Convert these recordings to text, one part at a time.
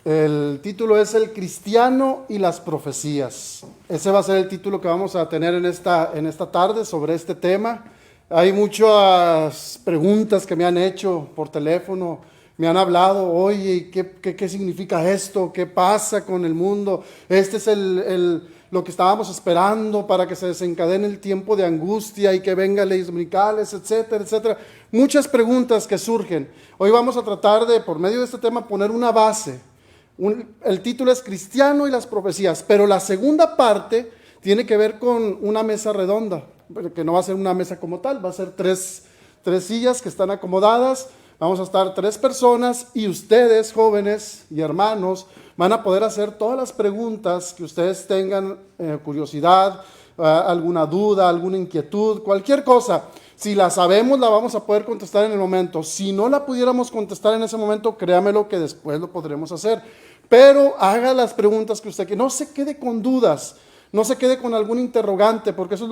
El título es El cristiano y las profecías. Ese va a ser el título que vamos a tener en esta tarde sobre este tema. Hay muchas preguntas que me han hecho por teléfono, me han hablado, oye, ¿qué significa esto? ¿Qué pasa con el mundo? Este es lo que estábamos esperando para que se desencadene el tiempo de angustia y que vengan leyes dominicales, etcétera, etcétera. Muchas preguntas que surgen. Hoy vamos a tratar de, por medio de este tema, poner una base. El título es Cristiano y las profecías, pero la segunda parte tiene que ver con una mesa redonda, que no va a ser una mesa como tal, va a ser tres sillas que están acomodadas. Vamos a estar 3 personas y ustedes, jóvenes y hermanos, van a poder hacer todas las preguntas que ustedes tengan, curiosidad, alguna duda, alguna inquietud, cualquier cosa. Si la sabemos, la vamos a poder contestar en el momento. Si no la pudiéramos contestar en ese momento, créamelo que después lo podremos hacer. Pero haga las preguntas que usted quiera. No se quede con dudas, no se quede con algún interrogante, porque eso es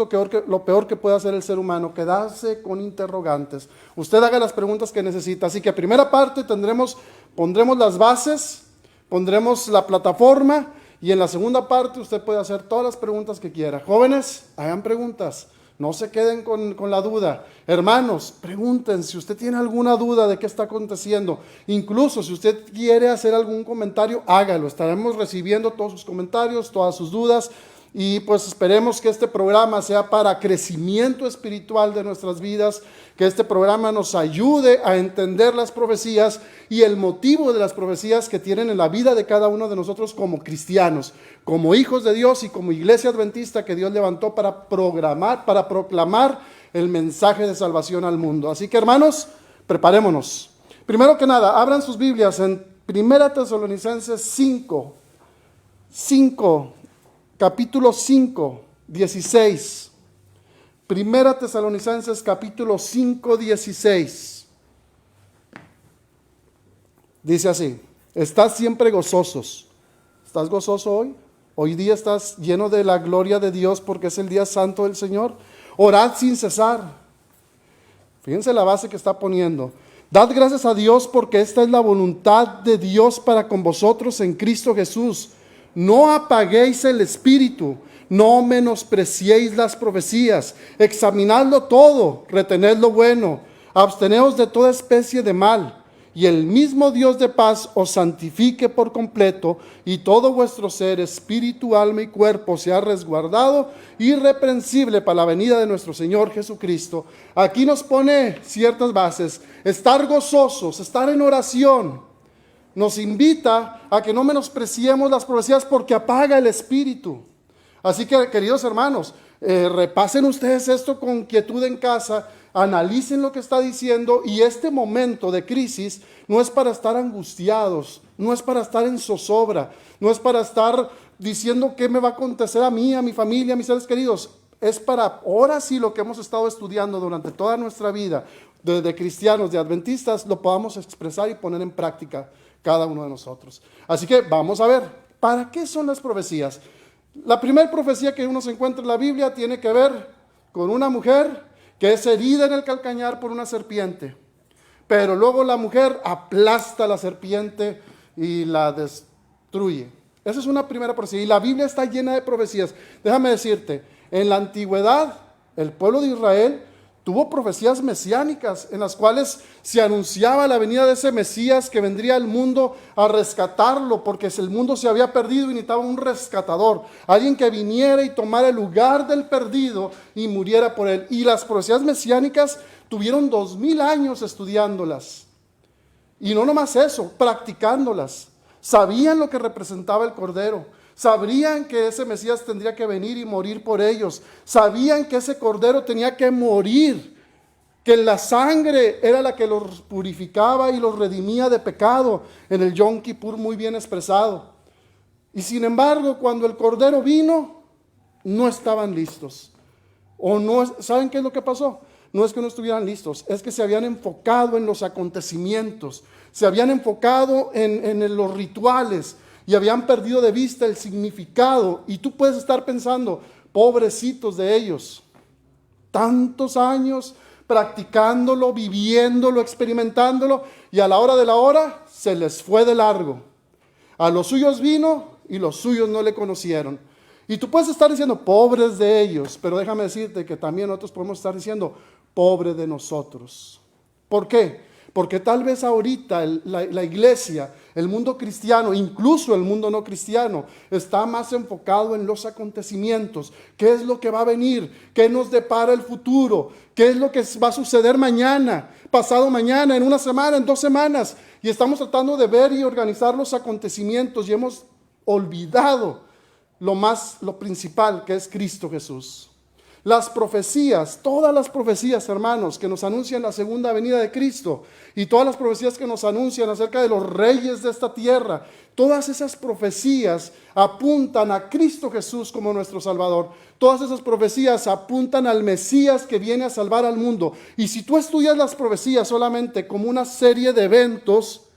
lo peor que puede hacer el ser humano, quedarse con interrogantes. Usted haga las preguntas que necesita. Así que primera parte pondremos las bases, pondremos la plataforma, y en la segunda parte usted puede hacer todas las preguntas que quiera. Jóvenes, hagan preguntas. No se queden con la duda. Hermanos, pregunten si usted tiene alguna duda de qué está aconteciendo. Incluso si usted quiere hacer algún comentario, hágalo. Estaremos recibiendo todos sus comentarios, todas sus dudas. Y pues esperemos que este programa sea para crecimiento espiritual de nuestras vidas, que este programa nos ayude a entender las profecías y el motivo de las profecías que tienen en la vida de cada uno de nosotros como cristianos, como hijos de Dios y como iglesia adventista que Dios levantó para proclamar el mensaje de salvación al mundo. Así que, hermanos, preparémonos. Primero que nada, abran sus Biblias en 1 Tesalonicenses 5, capítulo 5, 16. Primera Tesalonicenses capítulo 5, 16. Dice así: estad siempre gozosos. ¿Estás gozoso hoy? Hoy día estás lleno de la gloria de Dios porque es el día santo del Señor. Orad sin cesar. Fíjense la base que está poniendo. Dad gracias a Dios porque esta es la voluntad de Dios para con vosotros en Cristo Jesús. No apaguéis el espíritu, no menospreciéis las profecías, examinadlo todo, retened lo bueno, absteneos de toda especie de mal, y el mismo Dios de paz os santifique por completo, y todo vuestro ser, espíritu, alma y cuerpo sea resguardado, irreprensible para la venida de nuestro Señor Jesucristo. Aquí nos pone ciertas bases: estar gozosos, estar en oración. Nos invita a que no menospreciemos las profecías porque apaga el espíritu. Así que, queridos hermanos, repasen ustedes esto con quietud en casa, analicen lo que está diciendo, y este momento de crisis no es para estar angustiados, no es para estar en zozobra, no es para estar diciendo qué me va a acontecer a mí, a mi familia, a mis seres queridos. Es para, ahora sí, lo que hemos estado estudiando durante toda nuestra vida de cristianos, de adventistas, lo podamos expresar y poner en práctica cada uno de nosotros. Así que vamos a ver, ¿para qué son las profecías? La primera profecía que uno se encuentra en la Biblia tiene que ver con una mujer que es herida en el calcañar por una serpiente, pero luego la mujer aplasta a la serpiente y la destruye. Esa es una primera profecía, y la Biblia está llena de profecías. Déjame decirte, en la antigüedad, el pueblo de Israel tuvo profecías mesiánicas en las cuales se anunciaba la venida de ese Mesías que vendría al mundo a rescatarlo, porque el mundo se había perdido y necesitaba un rescatador, alguien que viniera y tomara el lugar del perdido y muriera por él. Y las profecías mesiánicas tuvieron 2000 años estudiándolas, y no nomás eso, practicándolas. Sabían lo que representaba el Cordero, sabían que ese Mesías tendría que venir y morir por ellos, sabían que ese Cordero tenía que morir, que la sangre era la que los purificaba y los redimía de pecado, en el Yom Kippur muy bien expresado. Y sin embargo, cuando el Cordero vino, no estaban listos. O no, ¿saben qué es lo que pasó? No es que no estuvieran listos, es que se habían enfocado en los acontecimientos, se habían enfocado en los rituales, y habían perdido de vista el significado. Y tú puedes estar pensando, pobrecitos de ellos, tantos años practicándolo, viviéndolo, experimentándolo, y a la hora de la hora se les fue de largo. A los suyos vino y los suyos no le conocieron. Y tú puedes estar diciendo, pobres de ellos, pero déjame decirte que también nosotros podemos estar diciendo, pobre de nosotros. ¿Por qué? Porque tal vez ahorita la iglesia, el mundo cristiano, incluso el mundo no cristiano, está más enfocado en los acontecimientos. ¿Qué es lo que va a venir? ¿Qué nos depara el futuro? ¿Qué es lo que va a suceder mañana, pasado mañana, en una semana, en 2 semanas? Y estamos tratando de ver y organizar los acontecimientos y hemos olvidado lo principal, que es Cristo Jesús. Las profecías, todas las profecías, hermanos, que nos anuncian la segunda venida de Cristo y todas las profecías que nos anuncian acerca de los reyes de esta tierra, todas esas profecías apuntan a Cristo Jesús como nuestro Salvador. Todas esas profecías apuntan al Mesías que viene a salvar al mundo. Y si tú estudias las profecías solamente como una serie de eventos,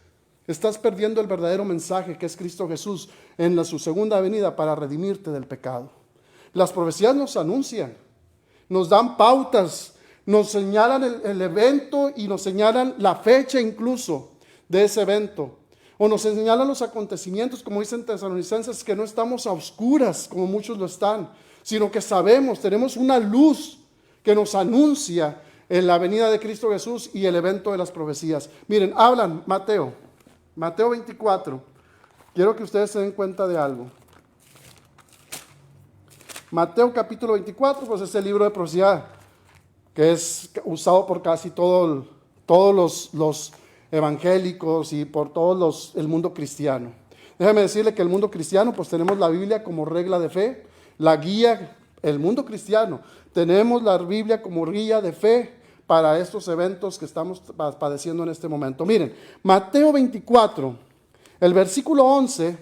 estás perdiendo el verdadero mensaje que es Cristo Jesús en su segunda venida para redimirte del pecado. Las profecías nos anuncian, nos dan pautas, nos señalan el evento y nos señalan la fecha incluso de ese evento. O nos señalan los acontecimientos, como dicen Tesalonicenses, que no estamos a oscuras como muchos lo están, sino que sabemos, tenemos una luz que nos anuncia en la venida de Cristo Jesús y el evento de las profecías. Miren, hablan Mateo 24. Quiero que ustedes se den cuenta de algo. Mateo capítulo 24, pues es el libro de profecía que es usado por casi todos los evangélicos y por el mundo cristiano. Déjame decirle que el mundo cristiano, pues tenemos la Biblia como regla de fe, la guía, el mundo cristiano, tenemos la Biblia como guía de fe para estos eventos que estamos padeciendo en este momento. Miren, Mateo 24, el versículo 11,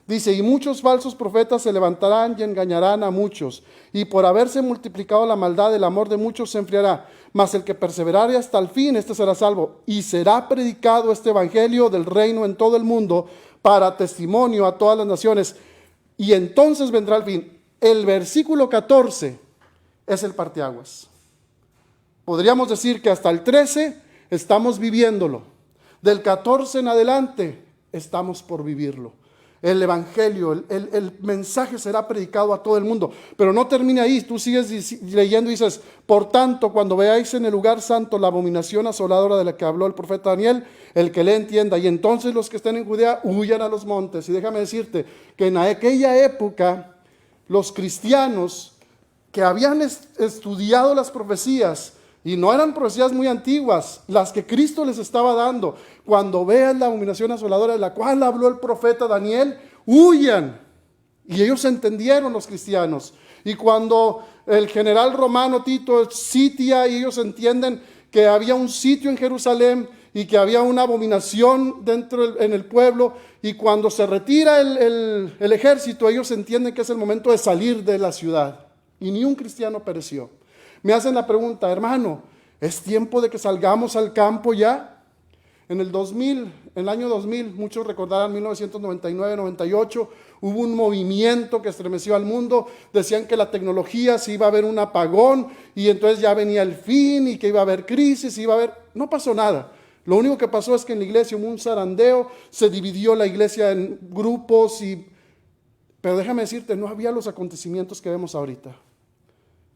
dice, y muchos falsos profetas se levantarán y engañarán a muchos, y por haberse multiplicado la maldad, el amor de muchos se enfriará, mas el que perseverare hasta el fin, este será salvo, y será predicado este evangelio del reino en todo el mundo, para testimonio a todas las naciones, y entonces vendrá el fin. El versículo 14 es el parteaguas. Podríamos decir que hasta el 13 estamos viviéndolo, del 14 en adelante estamos por vivirlo. El evangelio, el mensaje será predicado a todo el mundo, pero no termina ahí. Tú sigues leyendo y dices, por tanto, cuando veáis en el lugar santo la abominación asoladora de la que habló el profeta Daniel, el que le entienda, y entonces los que estén en Judea huyan a los montes. Y déjame decirte que en aquella época los cristianos que habían estudiado las profecías, y no eran profecías muy antiguas, las que Cristo les estaba dando, cuando vean la abominación asoladora de la cual habló el profeta Daniel, huyan. Y ellos entendieron, los cristianos. Y cuando el general romano Tito sitia y ellos entienden que había un sitio en Jerusalén y que había una abominación en el pueblo, y cuando se retira el ejército, ellos entienden que es el momento de salir de la ciudad. Y ni un cristiano pereció. Me hacen la pregunta, hermano, ¿es tiempo de que salgamos al campo ya? En el año 2000, muchos recordarán 1999-98, hubo un movimiento que estremeció al mundo, decían que la tecnología, si iba a haber un apagón, y entonces ya venía el fin, y que iba a haber crisis, no pasó nada. Lo único que pasó es que en la iglesia hubo un zarandeo, se dividió la iglesia en grupos, pero déjame decirte, no había los acontecimientos que vemos ahorita.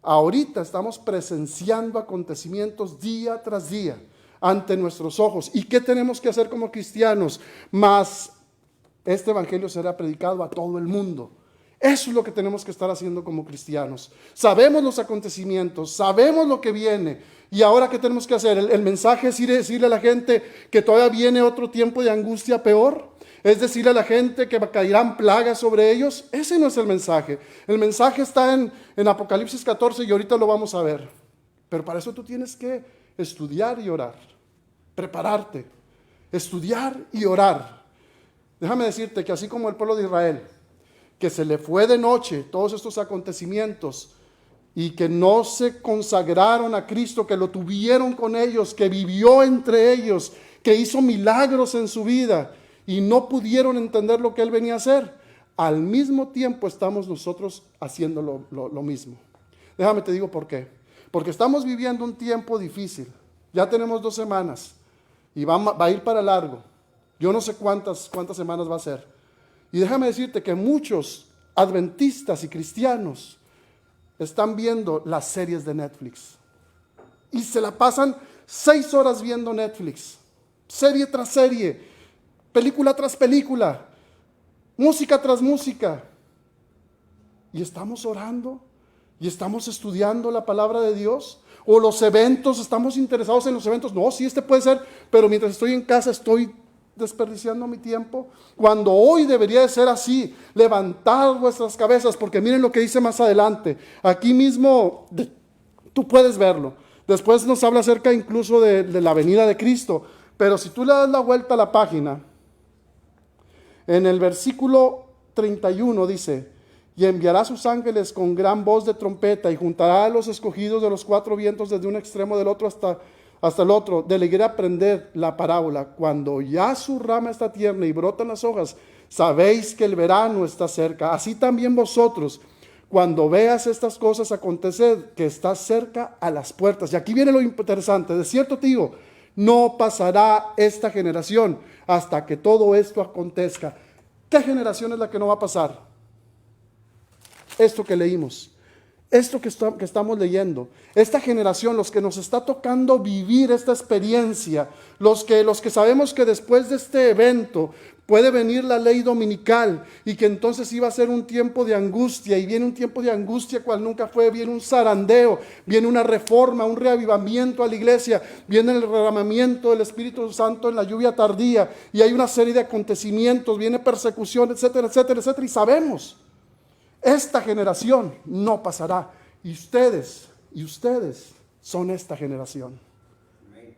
Ahorita estamos presenciando acontecimientos día tras día ante nuestros ojos. ¿Y qué tenemos que hacer como cristianos? Mas este evangelio será predicado a todo el mundo. Eso es lo que tenemos que estar haciendo como cristianos. Sabemos los acontecimientos, sabemos lo que viene. ¿Y ahora qué tenemos que hacer? El mensaje es ir a decirle a la gente que todavía viene otro tiempo de angustia peor. Es decirle a la gente que caerán plagas sobre ellos. Ese no es el mensaje. El mensaje está en Apocalipsis 14 y ahorita lo vamos a ver. Pero para eso tú tienes que estudiar y orar. Prepararte. Estudiar y orar. Déjame decirte que así como el pueblo de Israel, que se le fue de noche todos estos acontecimientos y que no se consagraron a Cristo, que lo tuvieron con ellos, que vivió entre ellos, que hizo milagros en su vida, y no pudieron entender lo que Él venía a hacer, al mismo tiempo estamos nosotros haciendo lo mismo. Déjame te digo por qué. Porque estamos viviendo un tiempo difícil. Ya tenemos 2 semanas y va a ir para largo. Yo no sé cuántas semanas va a ser. Y déjame decirte que muchos adventistas y cristianos están viendo las series de Netflix. Y se la pasan 6 horas viendo Netflix. Serie tras serie, película tras película, música tras música. Y estamos orando y estamos estudiando la palabra de Dios. O los eventos, estamos interesados en los eventos. No, sí, este puede ser, pero mientras estoy en casa estoy desperdiciando mi tiempo. Cuando hoy debería de ser así, levantar vuestras cabezas, porque miren lo que dice más adelante. Aquí mismo, tú puedes verlo. Después nos habla acerca incluso de la venida de Cristo. Pero si tú le das la vuelta a la página, en el versículo 31 dice: y enviará a sus ángeles con gran voz de trompeta, y juntará a los escogidos de los 4 vientos desde un extremo del otro hasta el otro. De alegría aprender la parábola. Cuando ya su rama está tierna y brotan las hojas, sabéis que el verano está cerca. Así también vosotros, cuando veas estas cosas acontecer, que está cerca a las puertas. Y aquí viene lo interesante. De cierto te digo, no pasará esta generación hasta que todo esto acontezca. ¿Qué generación es la que no va a pasar? Esto que leímos, esto que estamos leyendo, esta generación, los que nos está tocando vivir esta experiencia, los que sabemos que después de este evento puede venir la ley dominical y que entonces iba a ser un tiempo de angustia, y viene un tiempo de angustia cual nunca fue, viene un zarandeo, viene una reforma, un reavivamiento a la iglesia, viene el derramamiento del Espíritu Santo en la lluvia tardía, y hay una serie de acontecimientos, viene persecución, etcétera, etcétera, etcétera, y sabemos. Esta generación no pasará. Y ustedes son esta generación.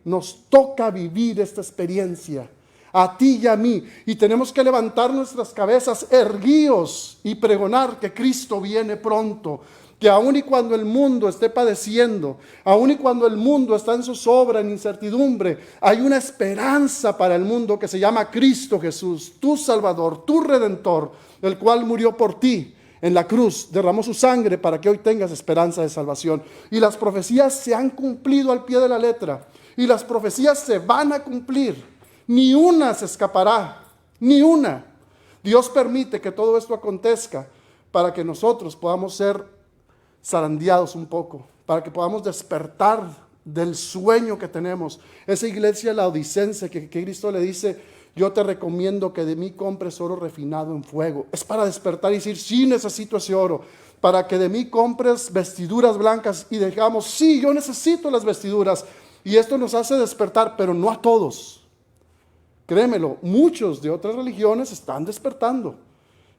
Nos toca vivir esta experiencia, a ti y a mí. Y tenemos que levantar nuestras cabezas erguidos y pregonar que Cristo viene pronto. Que aun y cuando el mundo esté padeciendo, aun y cuando el mundo está en zozobra, en incertidumbre, hay una esperanza para el mundo que se llama Cristo Jesús, tu Salvador, tu Redentor, el cual murió por ti en la cruz, derramó su sangre para que hoy tengas esperanza de salvación. Y las profecías se han cumplido al pie de la letra. Y las profecías se van a cumplir. Ni una se escapará. Ni una. Dios permite que todo esto acontezca para que nosotros podamos ser zarandeados un poco. Para que podamos despertar del sueño que tenemos. Esa iglesia laodicense que Cristo le dice: yo te recomiendo que de mí compres oro refinado en fuego. Es para despertar y decir: sí, necesito ese oro. Para que de mí compres vestiduras blancas y digamos: sí, yo necesito las vestiduras. Y esto nos hace despertar, pero no a todos. Créemelo, muchos de otras religiones están despertando,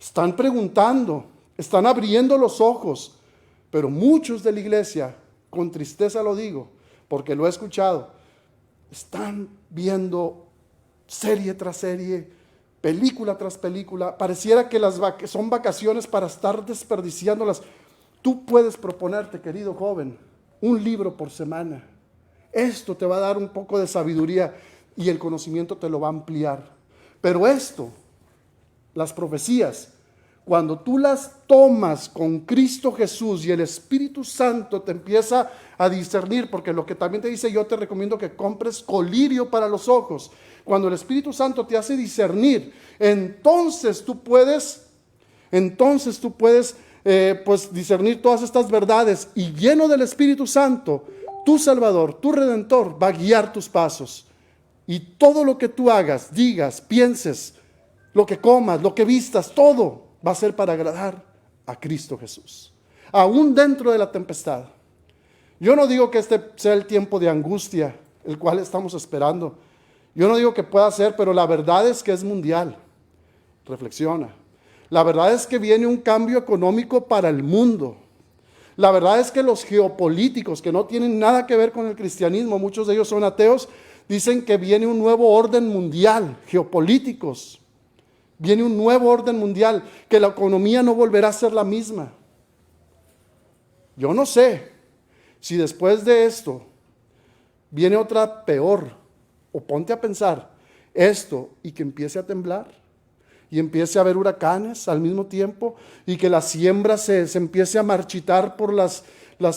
están preguntando, están abriendo los ojos. Pero muchos de la iglesia, con tristeza lo digo, porque lo he escuchado, están viendo serie tras serie, película tras película. Pareciera que son vacaciones para estar desperdiciándolas. Tú puedes proponerte, querido joven, un libro por semana. Esto te va a dar un poco de sabiduría y el conocimiento te lo va a ampliar. Pero esto, las profecías, cuando tú las tomas con Cristo Jesús y el Espíritu Santo te empieza a discernir, porque lo que también te dice: yo te recomiendo que compres colirio para los ojos. Cuando el Espíritu Santo te hace discernir, entonces tú puedes pues discernir todas estas verdades, y lleno del Espíritu Santo, tu Salvador, tu Redentor va a guiar tus pasos. Y todo lo que tú hagas, digas, pienses, lo que comas, lo que vistas, todo va a ser para agradar a Cristo Jesús. Aún dentro de la tempestad. Yo no digo que este sea el tiempo de angustia, el cual estamos esperando. Yo no digo que pueda ser, pero la verdad es que es mundial. Reflexiona. La verdad es que viene un cambio económico para el mundo. La verdad es que los geopolíticos, que no tienen nada que ver con el cristianismo, muchos de ellos son ateos, dicen que viene un nuevo orden mundial, geopolíticos. Viene un nuevo orden mundial, que la economía no volverá a ser la misma. Yo no sé si después de esto viene otra peor, o ponte a pensar esto y que empiece a temblar y empiece a haber huracanes al mismo tiempo, y que la siembra se empiece a marchitar por las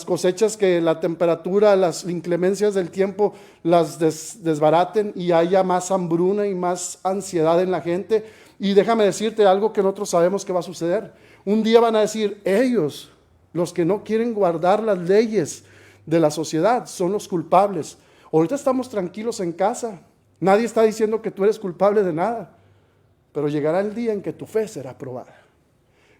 cosechas, que la temperatura, las inclemencias del tiempo las desbaraten y haya más hambruna y más ansiedad en la gente. Y déjame decirte algo que nosotros sabemos que va a suceder. Un día van a decir, ellos, los que no quieren guardar las leyes de la sociedad, son los culpables. Ahorita estamos tranquilos en casa. Nadie está diciendo que tú eres culpable de nada. Pero llegará el día en que tu fe será probada.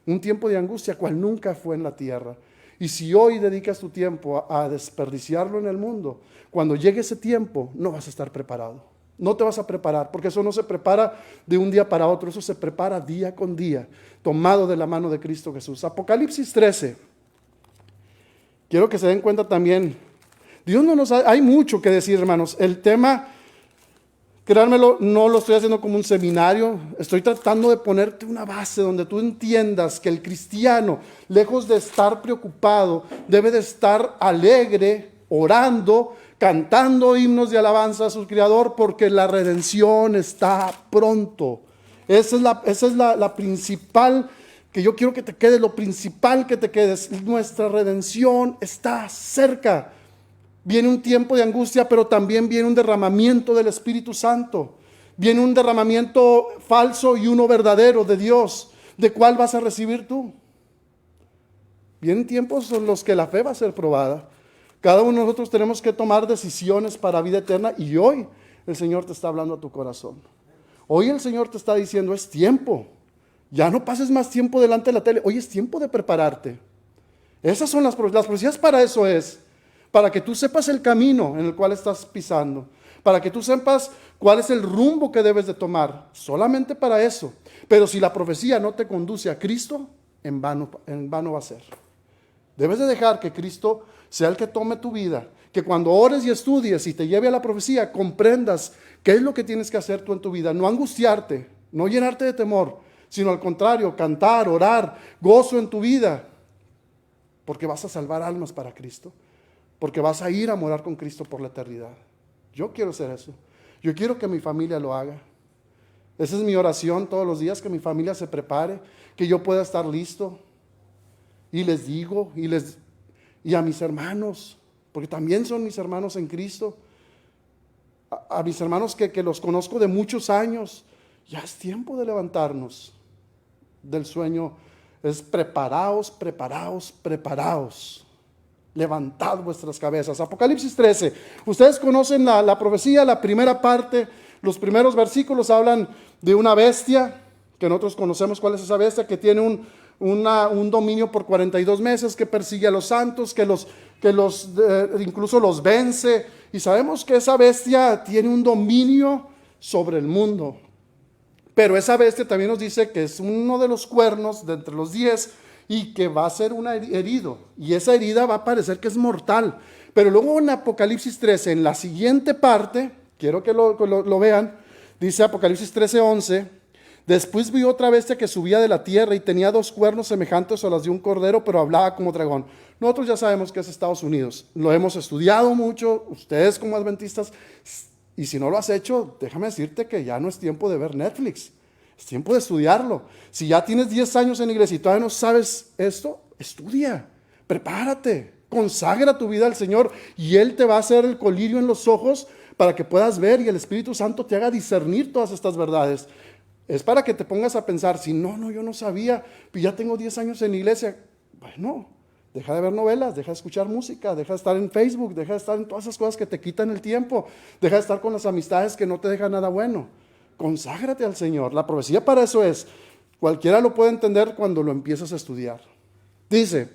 Un tiempo de angustia cual nunca fue en la tierra. Y si hoy dedicas tu tiempo a desperdiciarlo en el mundo, cuando llegue ese tiempo no vas a estar preparado. No te vas a preparar, porque eso no se prepara de un día para otro, eso se prepara día con día, tomado de la mano de Cristo Jesús. Apocalipsis 13. Quiero que se den cuenta también, Dios no nos hay mucho que decir, hermanos. El tema, créanmelo, no lo estoy haciendo como un seminario, estoy tratando de ponerte una base donde tú entiendas que el cristiano, lejos de estar preocupado, debe de estar alegre, orando, cantando himnos de alabanza a su Creador, porque la redención está pronto. Esa es la principal, que yo quiero que te quede, lo principal que te quedes. Nuestra redención está cerca. Viene un tiempo de angustia, pero también viene un derramamiento del Espíritu Santo. Viene un derramamiento falso y uno verdadero de Dios. ¿De cuál vas a recibir tú? Vienen tiempos en los que la fe va a ser probada. Cada uno de nosotros tenemos que tomar decisiones para vida eterna, y hoy el Señor te está hablando a tu corazón. Hoy el Señor te está diciendo, es tiempo. Ya no pases más tiempo delante de la tele. Hoy es tiempo de prepararte. Esas son las profecías. Para eso es. Para que tú sepas el camino en el cual estás pisando. Para que tú sepas cuál es el rumbo que debes de tomar. Solamente para eso. Pero si la profecía no te conduce a Cristo, en vano va a ser. Debes de dejar que Cristo sea el que tome tu vida, que cuando ores y estudies y te lleve a la profecía, comprendas qué es lo que tienes que hacer tú en tu vida. No angustiarte, no llenarte de temor, sino al contrario, cantar, orar, gozo en tu vida, porque vas a salvar almas para Cristo, porque vas a ir a morar con Cristo por la eternidad. Yo quiero hacer eso. Yo quiero que mi familia lo haga. Esa es mi oración todos los días, que mi familia se prepare, que yo pueda estar listo. Y les digo, y a mis hermanos, porque también son mis hermanos en Cristo, a mis hermanos que los conozco de muchos años, ya es tiempo de levantarnos del sueño. Es preparaos, preparaos, preparaos. Levantad vuestras cabezas. Apocalipsis 13. Ustedes conocen la profecía, la primera parte, los primeros versículos hablan de una bestia, que nosotros conocemos cuál es esa bestia, que tiene un dominio por 42 meses, que persigue a los santos, que incluso los vence. Y sabemos que esa bestia tiene un dominio sobre el mundo. Pero esa bestia también nos dice que es uno de los cuernos de entre los 10 y que va a ser un herido. Y esa herida va a parecer que es mortal. Pero luego en Apocalipsis 13, en la siguiente parte, quiero que lo vean, dice Apocalipsis 13:11, después vi otra bestia que subía de la tierra y tenía 2 cuernos semejantes a los de un cordero, pero hablaba como dragón. Nosotros ya sabemos que es Estados Unidos. Lo hemos estudiado mucho, ustedes como adventistas. Y si no lo has hecho, déjame decirte que ya no es tiempo de ver Netflix. Es tiempo de estudiarlo. Si ya tienes 10 años en la iglesia y todavía no sabes esto, estudia, prepárate, consagra tu vida al Señor y Él te va a hacer el colirio en los ojos para que puedas ver y el Espíritu Santo te haga discernir todas estas verdades. Es para que te pongas a pensar, si no, yo no sabía, pues ya tengo 10 años en la iglesia. Bueno, deja de ver novelas, deja de escuchar música, deja de estar en Facebook, deja de estar en todas esas cosas que te quitan el tiempo, deja de estar con las amistades que no te dejan nada bueno. Conságrate al Señor. La profecía para eso es. Cualquiera lo puede entender cuando lo empiezas a estudiar. Dice,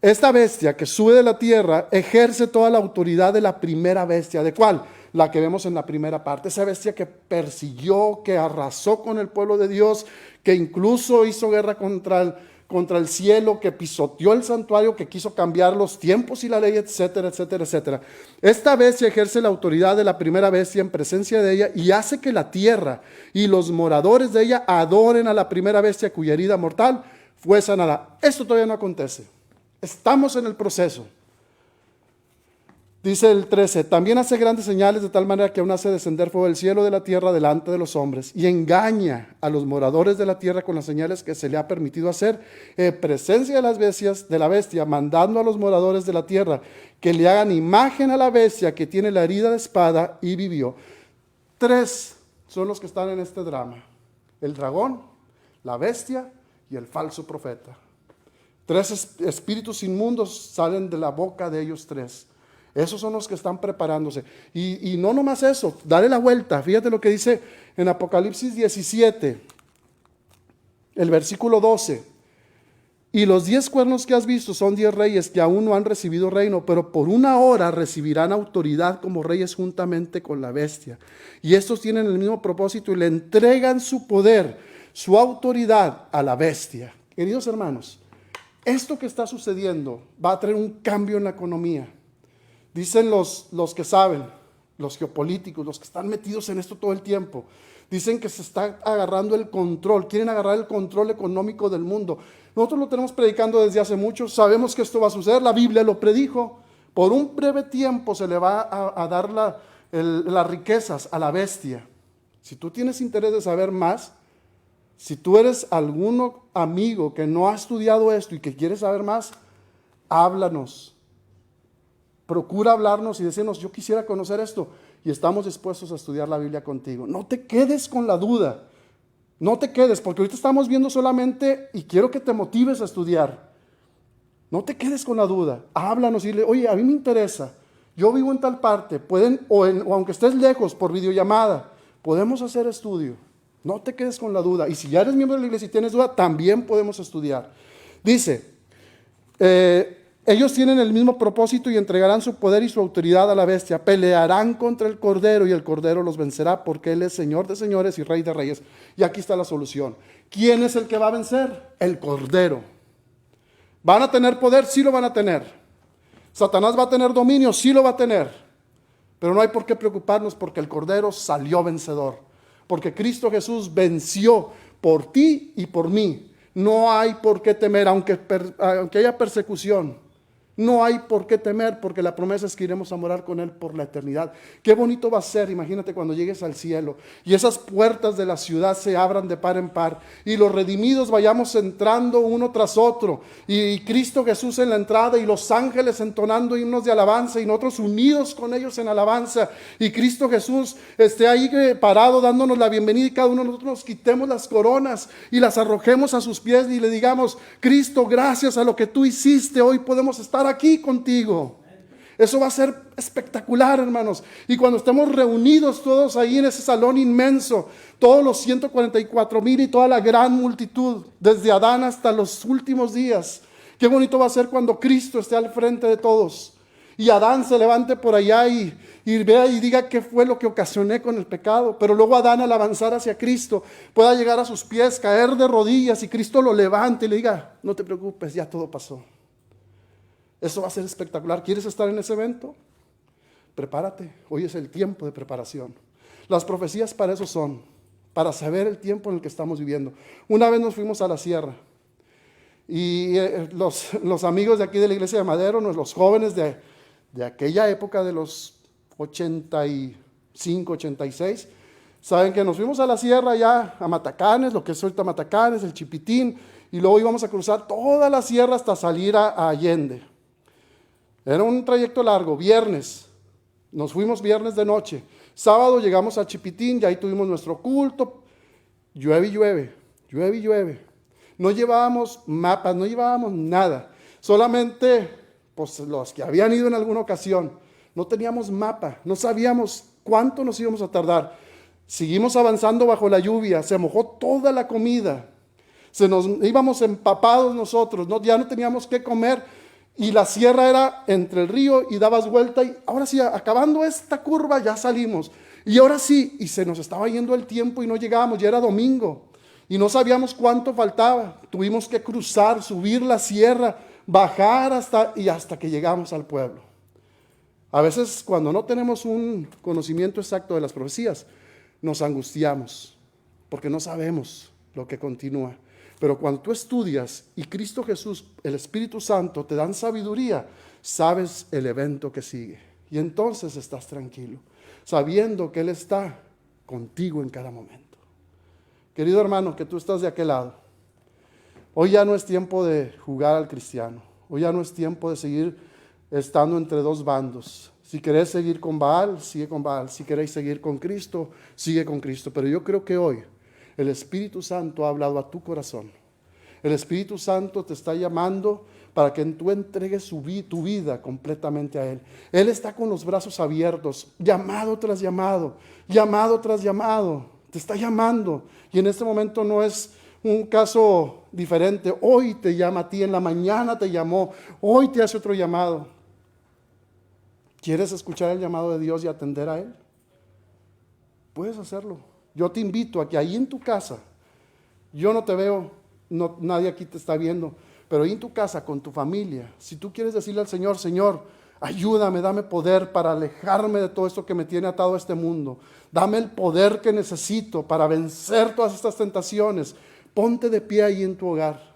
esta bestia que sube de la tierra ejerce toda la autoridad de la primera bestia. ¿De cuál? La que vemos en la primera parte. Esa bestia que persiguió, que arrasó con el pueblo de Dios, que incluso hizo guerra contra el cielo, que pisoteó el santuario, que quiso cambiar los tiempos y la ley, etcétera, etcétera, etcétera. Esta bestia ejerce la autoridad de la primera bestia en presencia de ella y hace que la tierra y los moradores de ella adoren a la primera bestia cuya herida mortal fue sanada. Esto todavía no acontece. Estamos en el proceso. Dice el 13, también hace grandes señales de tal manera que aún hace descender fuego del cielo de la tierra delante de los hombres y engaña a los moradores de la tierra con las señales que se le ha permitido hacer en presencia de la bestia, mandando a los moradores de la tierra que le hagan imagen a la bestia que tiene la herida de espada y vivió. 3 son los que están en este drama. el dragón, la bestia y el falso profeta. 3 espíritus inmundos salen de la boca de ellos 3. Esos son los que están preparándose. Y no nomás eso, dale la vuelta. Fíjate lo que dice en Apocalipsis 17, el versículo 12. Y los 10 cuernos que has visto son 10 reyes que aún no han recibido reino, pero por una hora recibirán autoridad como reyes juntamente con la bestia. Y estos tienen el mismo propósito y le entregan su poder, su autoridad a la bestia. Queridos hermanos, esto que está sucediendo va a traer un cambio en la economía. Dicen los que saben, los geopolíticos, los que están metidos en esto todo el tiempo, dicen que se está agarrando el control, quieren agarrar el control económico del mundo. Nosotros lo tenemos predicando desde hace mucho, sabemos que esto va a suceder, la Biblia lo predijo. Por un breve tiempo se le va a dar las riquezas a la bestia. Si tú tienes interés de saber más, si tú eres algún amigo que no ha estudiado esto y que quiere saber más, háblanos. Procura hablarnos y decirnos, yo quisiera conocer esto, y estamos dispuestos a estudiar la Biblia contigo. No te quedes con la duda, no te quedes, porque ahorita estamos viendo solamente, y quiero que te motives a estudiar. No te quedes con la duda, háblanos y dile, oye, a mí me interesa, yo vivo en tal parte, o aunque estés lejos por videollamada, podemos hacer estudio. No te quedes con la duda, y si ya eres miembro de la iglesia y tienes duda, también podemos estudiar. Dice, ellos tienen el mismo propósito y entregarán su poder y su autoridad a la bestia. Pelearán contra el Cordero y el Cordero los vencerá porque Él es Señor de señores y Rey de reyes. Y aquí está la solución. ¿Quién es el que va a vencer? El Cordero. ¿Van a tener poder? Sí lo van a tener. ¿Satanás va a tener dominio? Sí lo va a tener. Pero no hay por qué preocuparnos porque el Cordero salió vencedor. Porque Cristo Jesús venció por ti y por mí. No hay por qué temer, aunque haya persecución. No hay por qué temer, porque la promesa es que iremos a morar con Él por la eternidad. Qué bonito va a ser, imagínate cuando llegues al cielo y esas puertas de la ciudad se abran de par en par y los redimidos vayamos entrando uno tras otro y Cristo Jesús en la entrada y los ángeles entonando himnos de alabanza y nosotros unidos con ellos en alabanza y Cristo Jesús esté ahí parado dándonos la bienvenida y cada uno de nosotros nos quitemos las coronas y las arrojemos a sus pies y le digamos, Cristo, gracias a lo que tú hiciste, hoy podemos estar aquí contigo. Eso va a ser espectacular, hermanos. Y cuando estemos reunidos todos ahí en ese salón inmenso, todos los 144,000 y toda la gran multitud, desde Adán hasta los últimos días, qué bonito va a ser cuando Cristo esté al frente de todos. Y Adán se levante por allá y vea y diga qué fue lo que ocasioné con el pecado. Pero luego Adán, al avanzar hacia Cristo, pueda llegar a sus pies, caer de rodillas y Cristo lo levante y le diga, no te preocupes, ya todo pasó. Eso va a ser espectacular. ¿Quieres estar en ese evento? Prepárate. Hoy es el tiempo de preparación. Las profecías para eso son, para saber el tiempo en el que estamos viviendo. Una vez nos fuimos a la sierra y los amigos de aquí de la iglesia de Madero, los jóvenes de aquella época de los 85, 86, saben que nos fuimos a la sierra ya a Matacanes, lo que es ahorita Matacanes, el Chipitín, y luego íbamos a cruzar toda la sierra hasta salir a Allende. Era un trayecto largo, viernes, nos fuimos viernes de noche, sábado llegamos a Chipitín y ahí tuvimos nuestro culto, llueve y llueve, llueve y llueve. No llevábamos mapas, no llevábamos nada, solamente pues, los que habían ido en alguna ocasión, no teníamos mapa, no sabíamos cuánto nos íbamos a tardar. Seguimos avanzando bajo la lluvia, se mojó toda la comida, íbamos empapados nosotros, ya no teníamos qué comer. Y la sierra era entre el río y dabas vuelta y ahora sí, acabando esta curva ya salimos. Y ahora sí, y se nos estaba yendo el tiempo y no llegábamos, ya era domingo. Y no sabíamos cuánto faltaba. Tuvimos que cruzar, subir la sierra, bajar hasta que llegamos al pueblo. A veces cuando no tenemos un conocimiento exacto de las profecías, nos angustiamos porque no sabemos lo que continúa. Pero cuando tú estudias y Cristo Jesús, el Espíritu Santo, te dan sabiduría, sabes el evento que sigue. Y entonces estás tranquilo, sabiendo que Él está contigo en cada momento. Querido hermano, que tú estás de aquel lado, hoy ya no es tiempo de jugar al cristiano. Hoy ya no es tiempo de seguir estando entre dos bandos. Si querés seguir con Baal, sigue con Baal. Si queréis seguir con Cristo, sigue con Cristo. Pero yo creo que hoy El Espíritu Santo ha hablado a tu corazón. El Espíritu Santo te está llamando para que tú entregues tu vida completamente a Él. Él está con los brazos abiertos, llamado tras llamado, llamado tras llamado. Te está llamando. Y en este momento no es un caso diferente. Hoy te llama a ti, en la mañana te llamó, hoy te hace otro llamado. ¿Quieres escuchar el llamado de Dios y atender a Él? Puedes hacerlo. Yo te invito a que ahí en tu casa, yo no te veo, nadie aquí te está viendo, pero ahí en tu casa, con tu familia, si tú quieres decirle al Señor, Señor, ayúdame, dame poder para alejarme de todo esto que me tiene atado a este mundo. Dame el poder que necesito para vencer todas estas tentaciones. Ponte de pie ahí en tu hogar.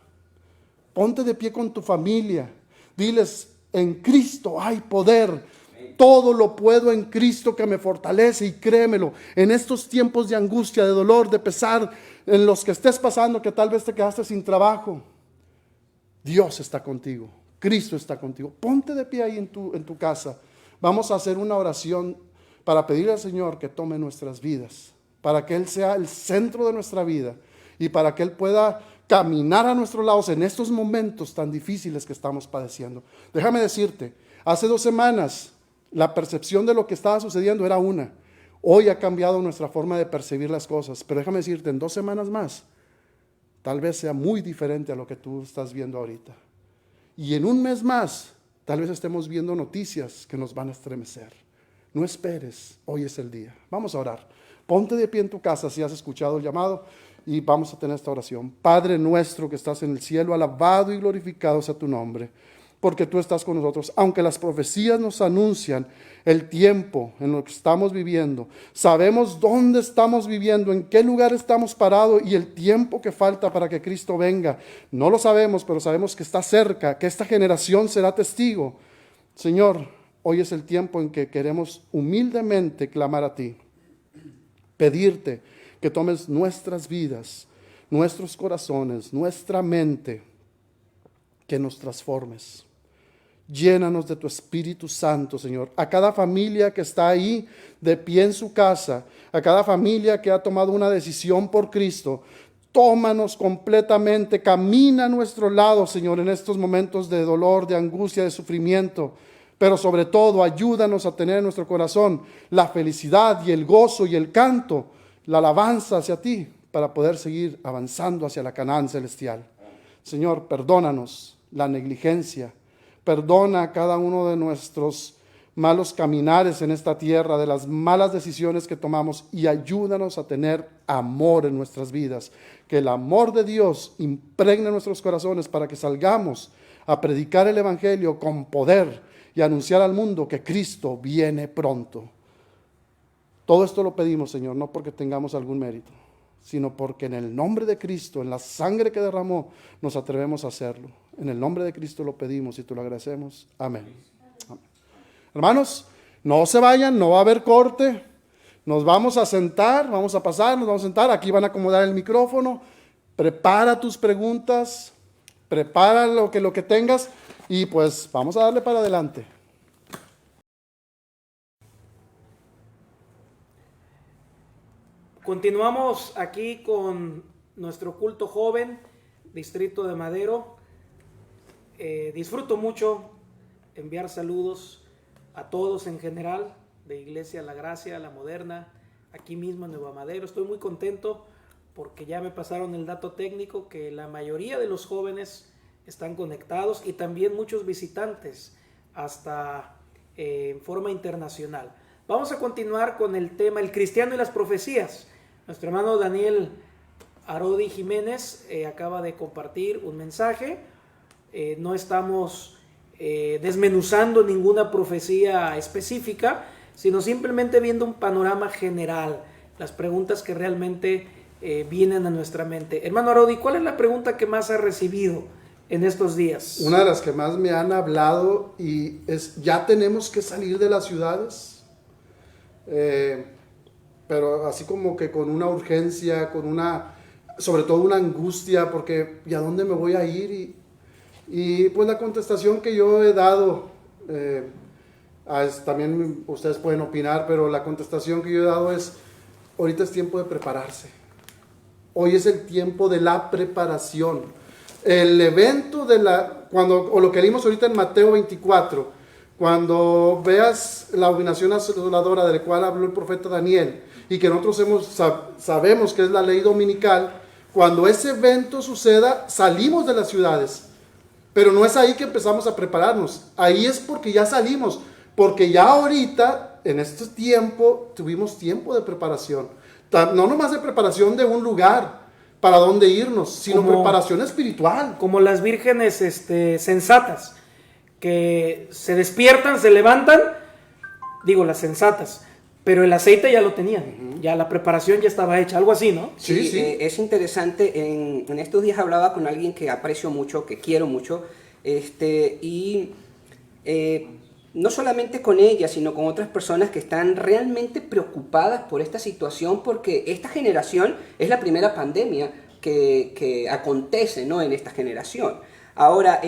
Ponte de pie con tu familia. Diles, en Cristo hay poder. Todo lo puedo en Cristo que me fortalece, y créemelo, en estos tiempos de angustia, de dolor, de pesar, en los que estés pasando, que tal vez te quedaste sin trabajo, Dios está contigo, Cristo está contigo. Ponte de pie ahí en tu casa. Vamos a hacer una oración para pedirle al Señor que tome nuestras vidas, para que Él sea el centro de nuestra vida y para que Él pueda caminar a nuestros lados en estos momentos tan difíciles que estamos padeciendo. Déjame decirte, hace 2 semanas la percepción de lo que estaba sucediendo era una. Hoy ha cambiado nuestra forma de percibir las cosas, pero déjame decirte, en 2 semanas más, tal vez sea muy diferente a lo que tú estás viendo ahorita. Y en 1 mes más, tal vez estemos viendo noticias que nos van a estremecer. No esperes, hoy es el día. Vamos a orar. Ponte de pie en tu casa si has escuchado el llamado y vamos a tener esta oración. Padre nuestro que estás en el cielo, alabado y glorificado sea tu nombre, porque tú estás con nosotros. Aunque las profecías nos anuncian el tiempo en lo que estamos viviendo, sabemos dónde estamos viviendo, en qué lugar estamos parados y el tiempo que falta para que Cristo venga. No lo sabemos, pero sabemos que está cerca, que esta generación será testigo. Señor, hoy es el tiempo en que queremos humildemente clamar a ti, pedirte que tomes nuestras vidas, nuestros corazones, nuestra mente, que nos transformes. Llénanos de tu Espíritu Santo, Señor. A cada familia que está ahí de pie en su casa, a cada familia que ha tomado una decisión por Cristo, tómanos completamente, camina a nuestro lado, Señor, en estos momentos de dolor, de angustia, de sufrimiento. Pero sobre todo, ayúdanos a tener en nuestro corazón la felicidad y el gozo y el canto, la alabanza hacia ti, para poder seguir avanzando hacia la Canaán celestial. Señor, perdónanos la negligencia. Perdona a cada uno de nuestros malos caminares en esta tierra, de las malas decisiones que tomamos, y ayúdanos a tener amor en nuestras vidas. Que el amor de Dios impregne nuestros corazones para que salgamos a predicar el Evangelio con poder y anunciar al mundo que Cristo viene pronto. Todo esto lo pedimos, Señor, no porque tengamos algún mérito, sino porque en el nombre de Cristo, en la sangre que derramó, nos atrevemos a hacerlo. En el nombre de Cristo lo pedimos y te lo agradecemos. Amén. Amén. Hermanos, no se vayan, no va a haber corte. Nos vamos a sentar, vamos a pasar, nos vamos a sentar. Aquí van a acomodar el micrófono. Prepara tus preguntas, prepara lo que tengas y pues vamos a darle para adelante. Continuamos aquí con nuestro culto joven, Distrito de Madero. Disfruto mucho enviar saludos a todos en general, de Iglesia La Gracia, La Moderna, aquí mismo en Nueva Madero. Estoy muy contento porque ya me pasaron el dato técnico que la mayoría de los jóvenes están conectados y también muchos visitantes, hasta en forma internacional. Vamos a continuar con el tema, el cristiano y las profecías. Nuestro hermano Daniel Arodi Jiménez acaba de compartir un mensaje. No estamos desmenuzando ninguna profecía específica, sino simplemente viendo un panorama general, las preguntas que realmente vienen a nuestra mente. Hermano Arodi, ¿cuál es la pregunta que más ha recibido en estos días? Una de las que más me han hablado y es, ¿ya tenemos que salir de las ciudades? Pero así como que con una urgencia, sobre todo una angustia, porque ¿y a dónde me voy a ir? Y pues la contestación que yo he dado, también ustedes pueden opinar, pero la contestación que yo he dado es, ahorita es tiempo de prepararse. Hoy es el tiempo de la preparación. El evento o lo que leímos ahorita en Mateo 24, cuando veas la abominación asoladora de la cual habló el profeta Daniel, y que nosotros sabemos que es la ley dominical, cuando ese evento suceda, salimos de las ciudades. Pero no es ahí que empezamos a prepararnos. Ahí es porque ya salimos. Porque ya ahorita, en este tiempo, tuvimos tiempo de preparación. No nomás de preparación de un lugar para dónde irnos, sino preparación espiritual. Como las vírgenes sensatas, que se despiertan, se levantan, digo las sensatas, pero el aceite ya lo tenían, ya la preparación ya estaba hecha, algo así, ¿no? Sí. Es interesante, en estos días hablaba con alguien que aprecio mucho, que quiero mucho, no solamente con ella, sino con otras personas que están realmente preocupadas por esta situación, porque esta generación es la primera pandemia que acontece, ¿no?, en esta generación. Ahora,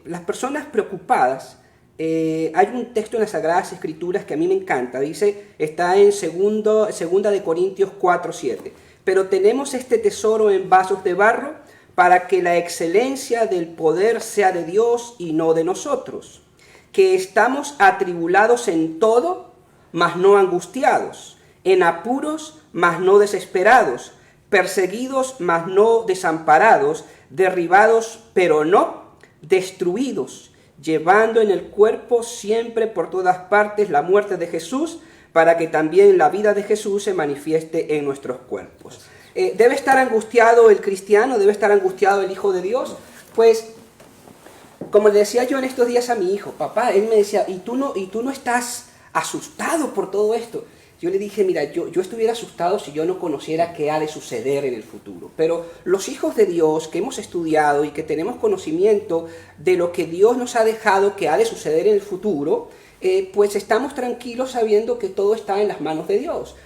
las personas preocupadas, hay un texto en las Sagradas Escrituras que a mí me encanta, está en segunda de Corintios 4:7, pero tenemos este tesoro en vasos de barro para que la excelencia del poder sea de Dios y no de nosotros, que estamos atribulados en todo, mas no angustiados, en apuros, mas no desesperados, perseguidos, mas no desamparados, derribados, pero no destruidos, llevando en el cuerpo siempre por todas partes la muerte de Jesús, para que también la vida de Jesús se manifieste en nuestros cuerpos. ¿Debe estar angustiado el cristiano? ¿Debe estar angustiado el Hijo de Dios? Pues, como le decía yo en estos días a mi hijo, papá, él me decía, ¿y tú no estás asustado por todo esto? Yo le dije, mira, yo estuviera asustado si yo no conociera qué ha de suceder en el futuro. Pero los hijos de Dios que hemos estudiado y que tenemos conocimiento de lo que Dios nos ha dejado que ha de suceder en el futuro, pues estamos tranquilos sabiendo que todo está en las manos de Dios.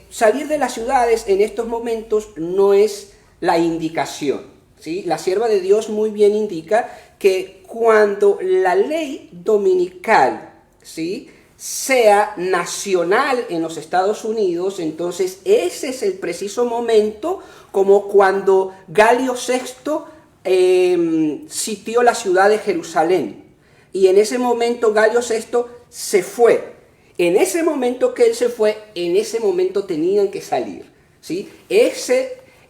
Salir de las ciudades en estos momentos no es la indicación, ¿sí? La sierva de Dios muy bien indica que cuando la ley dominical, ¿sí?, sea nacional en los Estados Unidos, entonces ese es el preciso momento, como cuando Galio VI sitió la ciudad de Jerusalén, y en ese momento Galio VI se fue. En ese momento que él se fue, en ese momento tenían que salir, ¿sí? En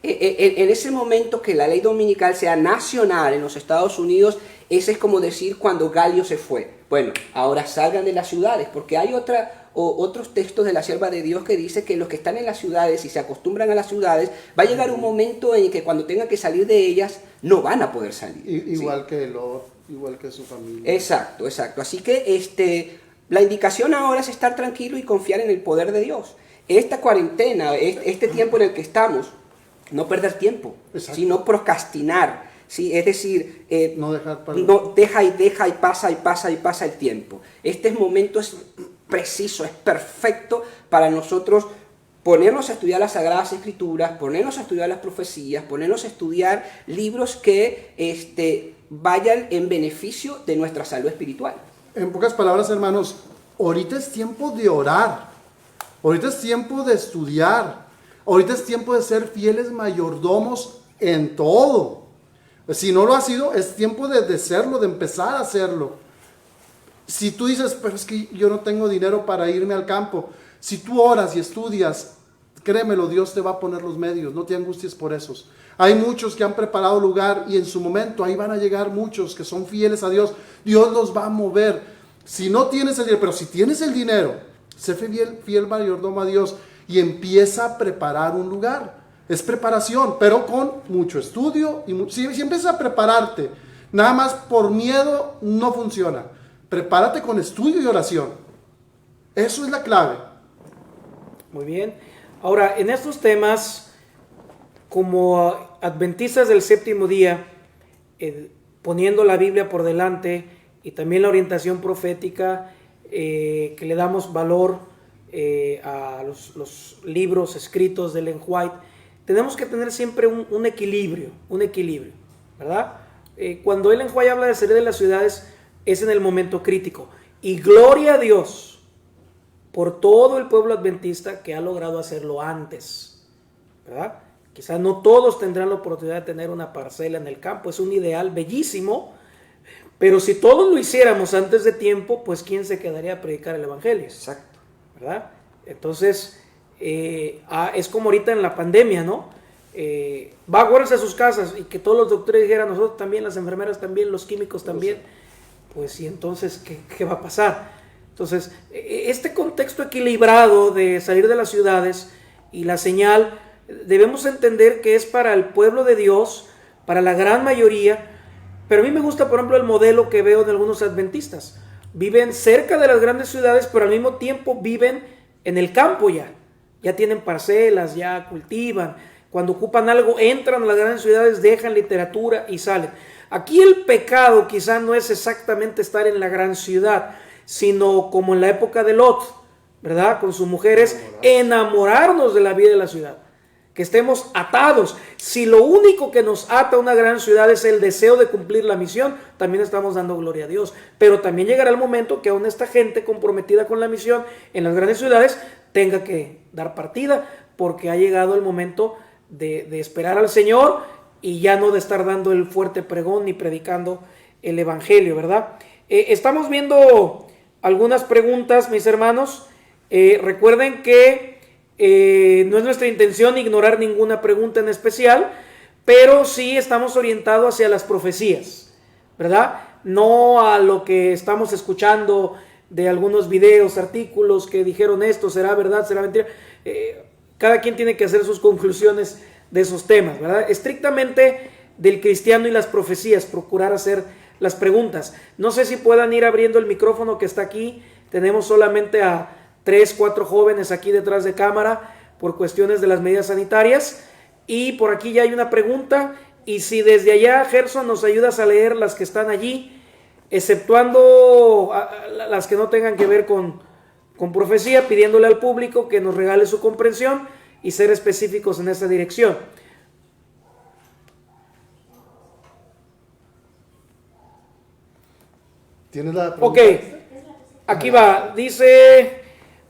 ese momento que la ley dominical sea nacional en los Estados Unidos, ese es como decir cuando Galio se fue. Bueno, ahora salgan de las ciudades, porque hay otros textos de la sierva de Dios que dice que los que están en las ciudades y se acostumbran a las ciudades, va a llegar un momento en que cuando tengan que salir de ellas, no van a poder salir. Igual ¿sí? igual que su familia. Exacto. Así que la indicación ahora es estar tranquilo y confiar en el poder de Dios. Esta cuarentena, este tiempo en el que estamos, no perder tiempo, sino procrastinar. ¿Sí? Es decir, no dejar para... no deja y pasa el tiempo. Este momento es preciso, es perfecto para nosotros ponernos a estudiar las Sagradas Escrituras, ponernos a estudiar las profecías, ponernos a estudiar libros que vayan en beneficio de nuestra salud espiritual. En pocas palabras, hermanos, ahorita es tiempo de orar, ahorita es tiempo de estudiar, ahorita es tiempo de ser fieles mayordomos en todo. Si no lo ha sido, es tiempo de serlo, de empezar a hacerlo. Si tú dices, pero es que yo no tengo dinero para irme al campo, si tú oras y estudias, créemelo, Dios te va a poner los medios, no te angusties por esos. Hay muchos que han preparado lugar y en su momento ahí van a llegar muchos que son fieles a Dios. Dios los va a mover. Si no tienes el dinero, pero si tienes el dinero, sé fiel mayordomo a Dios y empieza a preparar un lugar. Es preparación, pero con mucho estudio. Si empiezas a prepararte, nada más por miedo, no funciona. Prepárate con estudio y oración. Eso es la clave. Muy bien. Ahora, en estos temas, como adventistas del séptimo día, poniendo la Biblia por delante y también la orientación profética, que le damos valor a los libros escritos de Ellen White, tenemos que tener siempre un equilibrio, ¿verdad? Cuando Ellen White habla de salir de las ciudades, es en el momento crítico. Y gloria a Dios por todo el pueblo adventista que ha logrado hacerlo antes, ¿verdad? Quizá no todos tendrán la oportunidad de tener una parcela en el campo, es un ideal bellísimo, pero si todos lo hiciéramos antes de tiempo, pues ¿quién se quedaría a predicar el evangelio? Exacto. ¿Verdad? Entonces, es como ahorita en la pandemia, ¿no? Va a guardarse a sus casas y que todos los doctores dijeran, nosotros también, las enfermeras también, los químicos también, pues y entonces, ¿qué va a pasar? Entonces, este contexto equilibrado de salir de las ciudades y la señal, debemos entender que es para el pueblo de Dios, para la gran mayoría, pero a mí me gusta, por ejemplo, el modelo que veo de algunos adventistas. Viven cerca de las grandes ciudades, pero al mismo tiempo viven en el campo ya. Ya tienen parcelas, ya cultivan. Cuando ocupan algo, entran a las grandes ciudades, dejan literatura y salen. Aquí el pecado quizá no es exactamente estar en la gran ciudad, sino como en la época de Lot, ¿verdad? Con sus mujeres, enamorarnos de la vida de la ciudad. Que estemos atados. Si lo único que nos ata a una gran ciudad es el deseo de cumplir la misión, también estamos dando gloria a Dios. Pero también llegará el momento que aún esta gente comprometida con la misión en las grandes ciudades tenga que dar partida, porque ha llegado el momento de esperar al Señor y ya no de estar dando el fuerte pregón ni predicando el evangelio, ¿verdad? Estamos viendo algunas preguntas, mis hermanos. Recuerden que no es nuestra intención ignorar ninguna pregunta en especial, pero sí estamos orientados hacia las profecías, ¿verdad? No a lo que estamos escuchando de algunos videos, artículos que dijeron esto, será verdad, será mentira. Cada quien tiene que hacer sus conclusiones de esos temas, ¿verdad? Estrictamente del cristiano y las profecías, procurar hacer las preguntas. No sé si puedan ir abriendo el micrófono que está aquí. Tenemos solamente a 3, 4 jóvenes aquí detrás de cámara por cuestiones de las medidas sanitarias. Y por aquí ya hay una pregunta. Y si desde allá, Gerson, nos ayudas a leer las que están allí, exceptuando las que no tengan que ver con profecía, pidiéndole al público que nos regale su comprensión y ser específicos en esa dirección. ¿Tienes la pregunta? Ok, aquí va. Dice: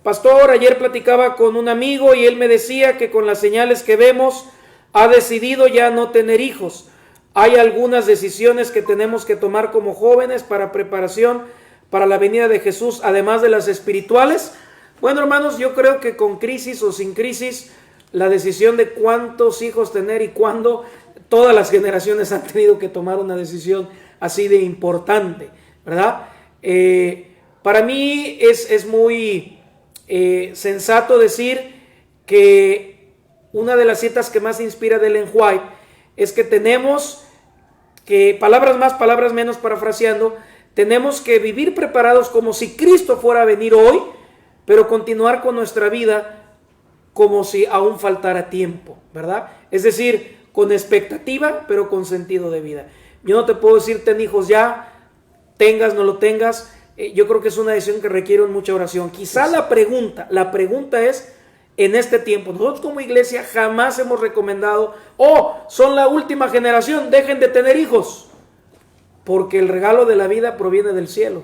pastor, ayer platicaba con un amigo y él me decía que con las señales que vemos ha decidido ya no tener hijos. Hay algunas decisiones que tenemos que tomar como jóvenes para preparación para la venida de Jesús, además de las espirituales. Bueno, hermanos, yo creo que con crisis o sin crisis, la decisión de cuántos hijos tener y cuándo, todas las generaciones han tenido que tomar una decisión así de importante, ¿verdad? Para mí es muy sensato decir que una de las citas que más inspira de Ellen White es que tenemos que, palabras más, palabras menos, parafraseando, tenemos que vivir preparados como si Cristo fuera a venir hoy, pero continuar con nuestra vida como si aún faltara tiempo, ¿verdad? Es decir, con expectativa, pero con sentido de vida. Yo no te puedo decir, ten hijos ya, tengas, no lo tengas. Yo creo que es una decisión que requiere mucha oración. Quizá la pregunta es, en este tiempo, nosotros como iglesia jamás hemos recomendado, son la última generación, dejen de tener hijos, porque el regalo de la vida proviene del cielo.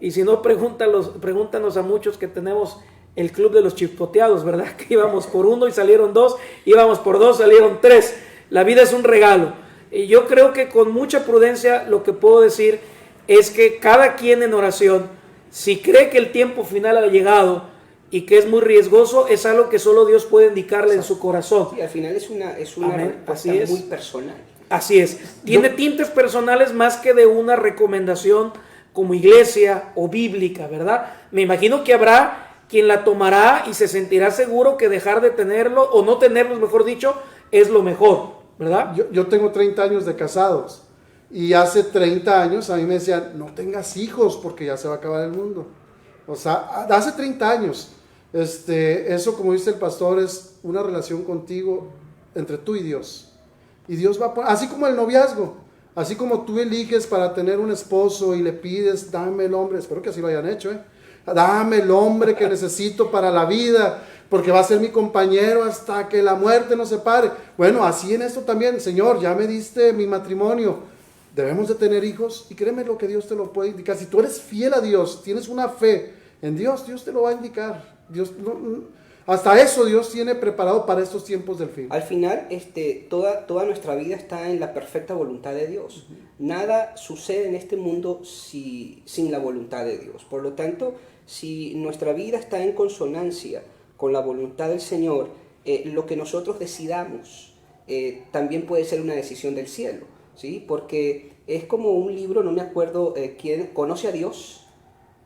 Y si no, pregúntanos a muchos que tenemos el club de los chispoteados, ¿verdad? Que íbamos por 1 y salieron 2, íbamos por 2, salieron 3. La vida es un regalo. Y yo creo que con mucha prudencia lo que puedo decir es que cada quien en oración, si cree que el tiempo final ha llegado y que es muy riesgoso, es algo que solo Dios puede indicarle en su corazón. Sí, al final es una respuesta muy personal. Así es. Tiene tintes personales más que de una recomendación como iglesia o bíblica, ¿verdad? Me imagino que habrá quien la tomará y se sentirá seguro que dejar de tenerlo, o no tenerlo, mejor dicho, es lo mejor, ¿verdad? Yo tengo 30 años de casados y hace 30 años a mí me decían, no tengas hijos porque ya se va a acabar el mundo. O sea, hace 30 años. Eso, como dice el pastor, es una relación contigo, entre tú y Dios. Y Dios va a poner, así como el noviazgo, así como tú eliges para tener un esposo y le pides, dame el hombre, espero que así lo hayan hecho, dame el hombre que necesito para la vida, porque va a ser mi compañero hasta que la muerte nos separe. Bueno, así en esto también, Señor, ya me diste mi matrimonio, debemos de tener hijos, y créeme lo que Dios te lo puede indicar. Si tú eres fiel a Dios, tienes una fe en Dios, Dios te lo va a indicar. Dios, Hasta eso Dios tiene preparado para estos tiempos del fin. Al final, toda nuestra vida está en la perfecta voluntad de Dios. Nada sucede en este mundo sin la voluntad de Dios. Por lo tanto, si nuestra vida está en consonancia con la voluntad del Señor, lo que nosotros decidamos también puede ser una decisión del cielo, ¿sí? Porque es como un libro, no me acuerdo quién, conoce a Dios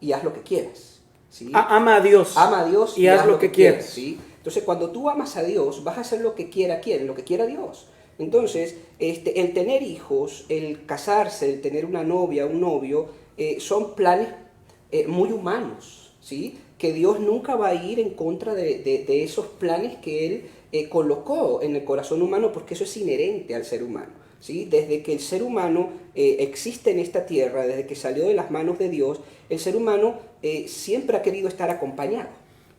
y haz lo que quieras, ¿sí? Ama a Dios. Ama a Dios y haz lo que quieras. ¿sí? Entonces, cuando tú amas a Dios, vas a hacer lo que quiera Dios. Entonces, el tener hijos, el casarse, el tener una novia, un novio, son planes muy humanos, ¿sí? Que Dios nunca va a ir en contra de esos planes que Él colocó en el corazón humano, porque eso es inherente al ser humano, ¿sí? Desde que el ser humano existe en esta tierra, desde que salió de las manos de Dios, el ser humano siempre ha querido estar acompañado,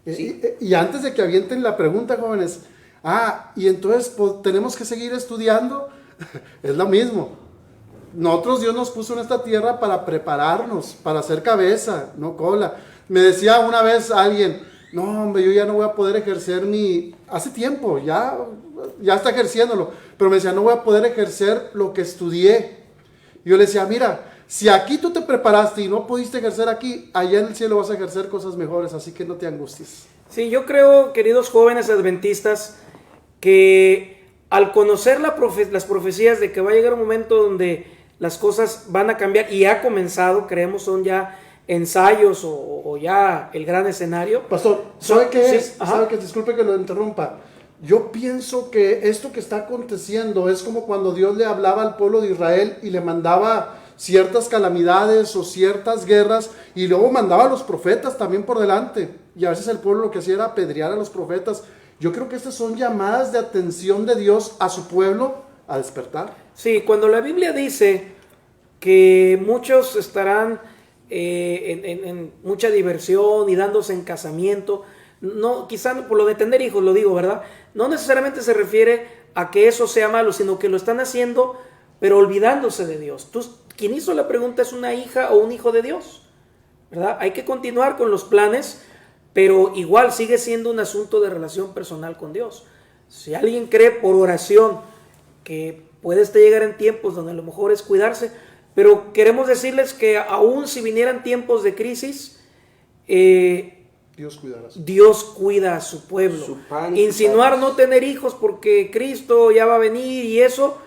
¿sí? Y antes de que avienten la pregunta, jóvenes, y entonces pues, tenemos que seguir estudiando, es lo mismo. Nosotros Dios nos puso en esta tierra para prepararnos, para hacer cabeza, no cola. Me decía una vez alguien, no hombre, yo ya no voy a poder ejercer hace tiempo, ya está ejerciéndolo, pero me decía, no voy a poder ejercer lo que estudié. Yo le decía, mira, si aquí tú te preparaste y no pudiste ejercer aquí, allá en el cielo vas a ejercer cosas mejores, así que no te angusties. Sí, yo creo, queridos jóvenes adventistas, que al conocer las profecías de que va a llegar un momento donde las cosas van a cambiar, y ha comenzado, creemos son ya ensayos o ya el gran escenario. Pastor, ¿sabe qué Sí, es? ¿Sabe qué? Disculpe que lo interrumpa. Yo pienso que esto que está aconteciendo es como cuando Dios le hablaba al pueblo de Israel y le mandaba ciertas calamidades o ciertas guerras, y luego mandaba a los profetas también por delante, y a veces el pueblo lo que hacía era apedrear a los profetas. Yo creo que estas son llamadas de atención de Dios a su pueblo a despertar. Sí, cuando la Biblia dice que muchos estarán en mucha diversión y dándose en casamiento, no, quizá por lo de tener hijos lo digo, ¿verdad? No necesariamente se refiere a que eso sea malo, sino que lo están haciendo, pero olvidándose de Dios. Quien hizo la pregunta es una hija o un hijo de Dios, ¿verdad? Hay que continuar con los planes, pero igual sigue siendo un asunto de relación personal con Dios. Si alguien cree por oración que puede llegar en tiempos donde a lo mejor es cuidarse, pero queremos decirles que aún si vinieran tiempos de crisis, Dios cuida a su pueblo. Insinuar no tener hijos porque Cristo ya va a venir y eso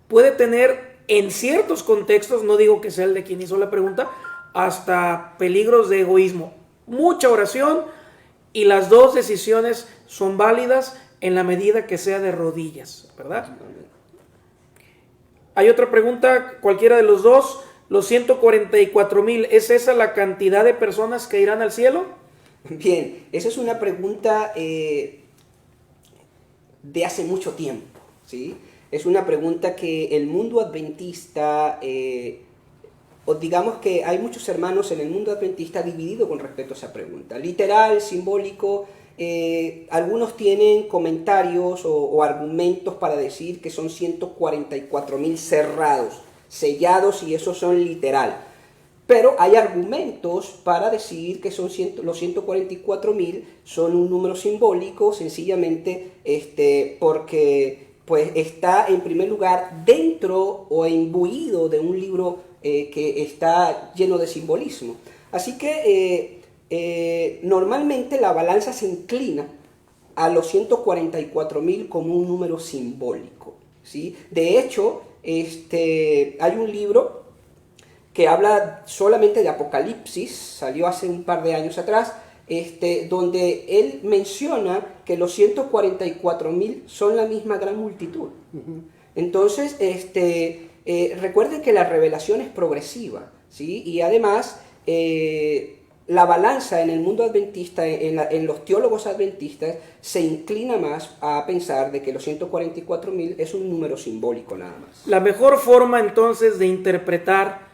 puede tener en ciertos contextos, no digo que sea el de quien hizo la pregunta, hasta peligros de egoísmo. Mucha oración y las dos decisiones son válidas en la medida que sea de rodillas, ¿verdad? Hay otra pregunta, cualquiera de los dos. Los 144,000, ¿es esa la cantidad de personas que irán al cielo? Bien, esa es una pregunta de hace mucho tiempo, ¿sí? Es una pregunta que el mundo adventista, o digamos que hay muchos hermanos en el mundo adventista dividido con respecto a esa pregunta. Literal, simbólico, algunos tienen comentarios o argumentos para decir que son 144,000 cerrados, sellados, y esos son literal. Pero hay argumentos para decir que los 144,000 son un número simbólico, sencillamente porque pues, está en primer lugar dentro o imbuido de un libro que está lleno de simbolismo. Así que normalmente la balanza se inclina a los 144,000 como un número simbólico, ¿sí? De hecho, hay un libro que habla solamente de Apocalipsis, salió hace un par de años atrás, donde él menciona que los 144,000 son la misma gran multitud. Entonces, recuerden que la revelación es progresiva, ¿sí? Y además, la balanza en el mundo adventista, en los teólogos adventistas, se inclina más a pensar de que los 144,000 es un número simbólico nada más. La mejor forma entonces de interpretar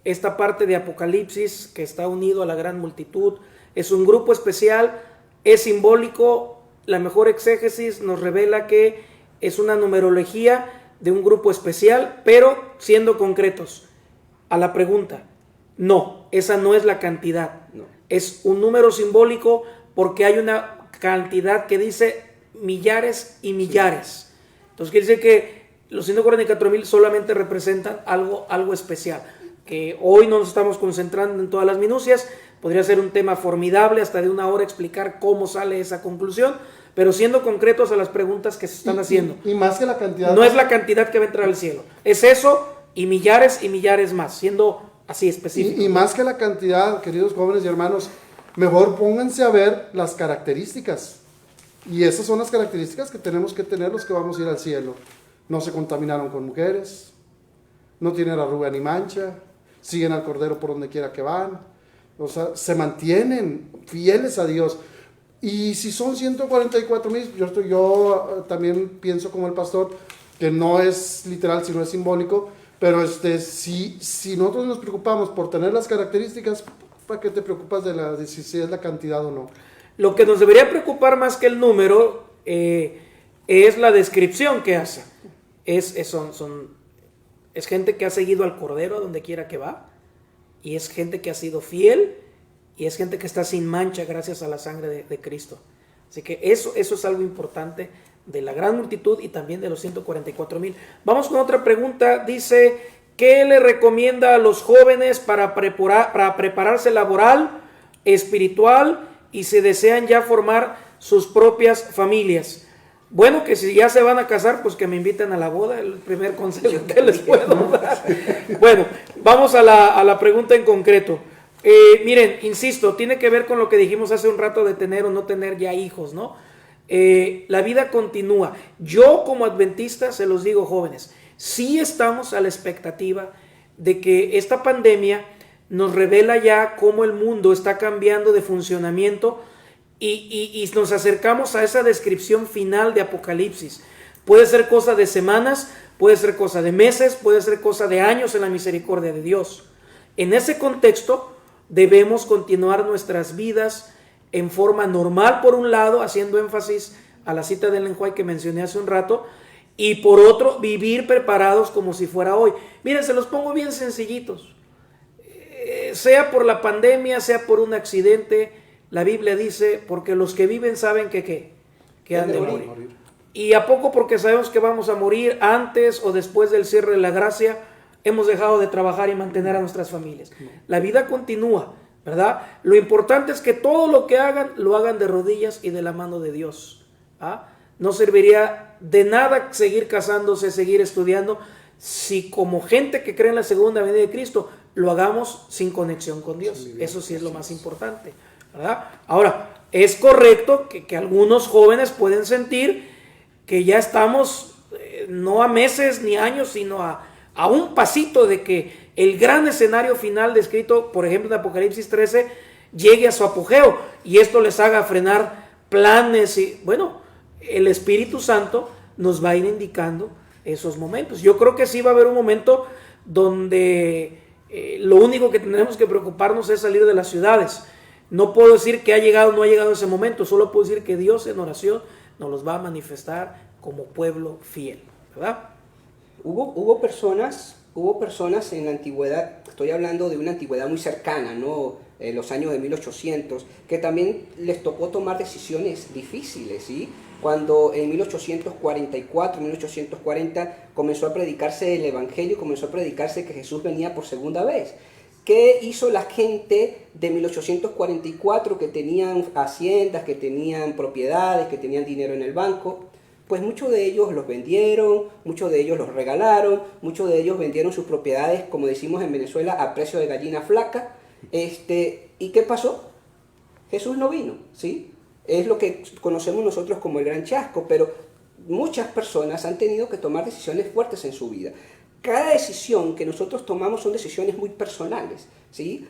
esta parte de Apocalipsis, que está unido a la gran multitud, es un grupo especial, es simbólico. La mejor exégesis nos revela que es una numerología de un grupo especial, pero siendo concretos a la pregunta, no, esa no es la cantidad, No. es un número simbólico porque hay una cantidad que dice millares y millares. Entonces quiere decir que los 144,000 solamente representan algo especial, que hoy no nos estamos concentrando en todas las minucias. Podría ser un tema formidable, hasta de 1 hora, explicar cómo sale esa conclusión, pero siendo concretos a las preguntas que se están haciendo. Y más que la cantidad. No es la cantidad que va a entrar al cielo, es eso y millares más, siendo así específico. Y más que la cantidad, queridos jóvenes y hermanos, mejor pónganse a ver las características. Y esas son las características que tenemos que tener los que vamos a ir al cielo. No se contaminaron con mujeres, no tienen arruga ni mancha, siguen al Cordero por donde quiera que van, o sea, se mantienen fieles a Dios. Y si son 144,000, yo también pienso como el pastor, que no es literal, sino es simbólico, pero si nosotros nos preocupamos por tener las características, ¿para qué te preocupas de si es la cantidad o no? Lo que nos debería preocupar más que el número es la descripción que hace. Es gente que ha seguido al Cordero a donde quiera que va, y es gente que ha sido fiel, y es gente que está sin mancha gracias a la sangre de Cristo. Así que eso es algo importante de la gran multitud y también de los 144,000. Vamos con otra pregunta. Dice, ¿qué le recomienda a los jóvenes para prepararse laboral, espiritual, y si desean ya formar sus propias familias? Bueno, que si ya se van a casar, pues que me inviten a la boda, el primer consejo que les puedo dar. Bueno, vamos a la pregunta en concreto. Miren, insisto, tiene que ver con lo que dijimos hace un rato de tener o no tener ya hijos, ¿no? La vida continúa. Yo como adventista se los digo, jóvenes, sí estamos a la expectativa de que esta pandemia nos revela ya cómo el mundo está cambiando de funcionamiento y nos acercamos a esa descripción final de Apocalipsis. Puede ser cosa de semanas, puede ser cosa de meses, puede ser cosa de años en la misericordia de Dios. En ese contexto debemos continuar nuestras vidas en forma normal, por un lado, haciendo énfasis a la cita de Ellen White que mencioné hace un rato, y por otro, vivir preparados como si fuera hoy. Miren, se los pongo bien sencillitos. Sea por la pandemia, sea por un accidente, la Biblia dice, porque los que viven saben que han de morir. Y a poco porque sabemos que vamos a morir antes o después del cierre de la gracia, hemos dejado de trabajar y mantener a nuestras familias. La vida continúa, ¿verdad? Lo importante es que todo lo que hagan, lo hagan de rodillas y de la mano de Dios. No serviría de nada seguir casándose, seguir estudiando, si como gente que cree en la segunda venida de Cristo, lo hagamos sin conexión con Dios. Eso sí es lo más importante, ¿verdad? Ahora, es correcto que algunos jóvenes pueden sentir que ya estamos no a meses ni años, sino a un pasito de que el gran escenario final descrito, por ejemplo, en Apocalipsis 13, llegue a su apogeo y esto les haga frenar planes. Y bueno, el Espíritu Santo nos va a ir indicando esos momentos. Yo creo que sí va a haber un momento donde lo único que tendremos que preocuparnos es salir de las ciudades. No puedo decir que ha llegado o no ha llegado ese momento, solo puedo decir que Dios en oración nos los va a manifestar como pueblo fiel, ¿verdad? Hubo personas en la antigüedad, estoy hablando de una antigüedad muy cercana, ¿no? Los años de 1800, que también les tocó tomar decisiones difíciles, ¿sí? Cuando en 1844, 1840 comenzó a predicarse el Evangelio, comenzó a predicarse que Jesús venía por segunda vez. ¿Qué hizo la gente de 1844 que tenían haciendas, que tenían propiedades, que tenían dinero en el banco? Pues muchos de ellos los vendieron, muchos de ellos los regalaron, muchos de ellos vendieron sus propiedades, como decimos en Venezuela, a precio de gallina flaca. ¿Y qué pasó? Jesús no vino, ¿sí? Es lo que conocemos nosotros como el gran chasco, pero muchas personas han tenido que tomar decisiones fuertes en su vida. Cada decisión que nosotros tomamos son decisiones muy personales, ¿sí?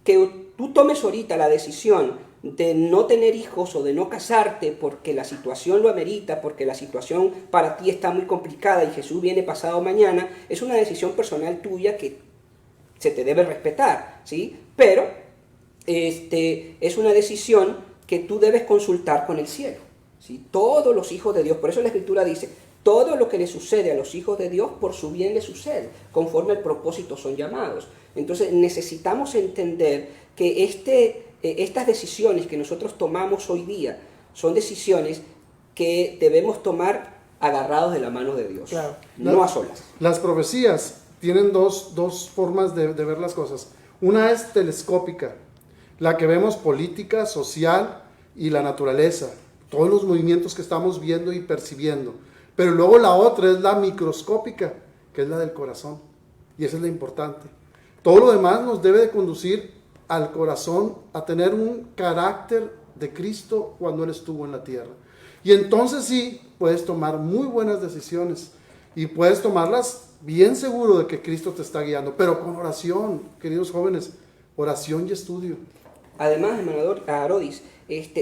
Que tú tomes ahorita la decisión de no tener hijos o de no casarte porque la situación lo amerita, porque la situación para ti está muy complicada y Jesús viene pasado mañana, es una decisión personal tuya que se te debe respetar, ¿sí? Pero es una decisión que tú debes consultar con el cielo, ¿sí? Todos los hijos de Dios, por eso la Escritura dice, todo lo que le sucede a los hijos de Dios, por su bien le sucede, conforme al propósito son llamados. Entonces necesitamos entender que estas decisiones que nosotros tomamos hoy día son decisiones que debemos tomar agarrados de la mano de Dios, Claro. no a solas. Las profecías tienen dos formas de ver las cosas. Una es telescópica, la que vemos política, social y la naturaleza, todos los movimientos que estamos viendo y percibiendo. Pero luego la otra es la microscópica, que es la del corazón, y esa es la importante. Todo lo demás nos debe de conducir al corazón, a tener un carácter de Cristo cuando Él estuvo en la tierra. Y entonces sí, puedes tomar muy buenas decisiones y puedes tomarlas bien seguro de que Cristo te está guiando, pero con oración, queridos jóvenes, oración y estudio. Además, hermano Arodis,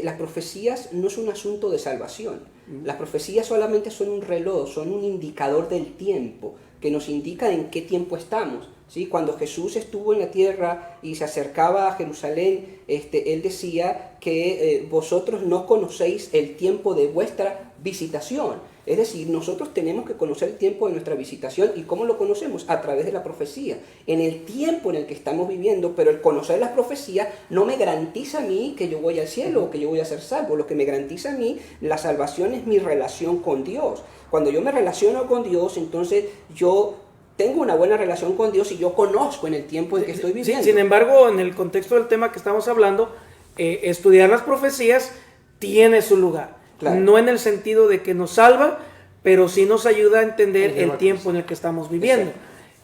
las profecías no es un asunto de salvación. Las profecías solamente son un reloj, son un indicador del tiempo, que nos indica en qué tiempo estamos. ¿Sí? Cuando Jesús estuvo en la tierra y se acercaba a Jerusalén, Él decía que vosotros no conocéis el tiempo de vuestra visitación. Es decir, nosotros tenemos que conocer el tiempo de nuestra visitación. ¿Y cómo lo conocemos? A través de la profecía. En el tiempo en el que estamos viviendo, pero el conocer las profecías no me garantiza a mí que yo voy al cielo o que yo voy a ser salvo. Lo que me garantiza a mí la salvación es mi relación con Dios. Cuando yo me relaciono con Dios, entonces yo tengo una buena relación con Dios y yo conozco en el tiempo en que estoy viviendo. Sin embargo, en el contexto del tema que estamos hablando, estudiar las profecías tiene su lugar. Claro. No en el sentido de que nos salva, pero sí nos ayuda a entender el tiempo en el que estamos viviendo.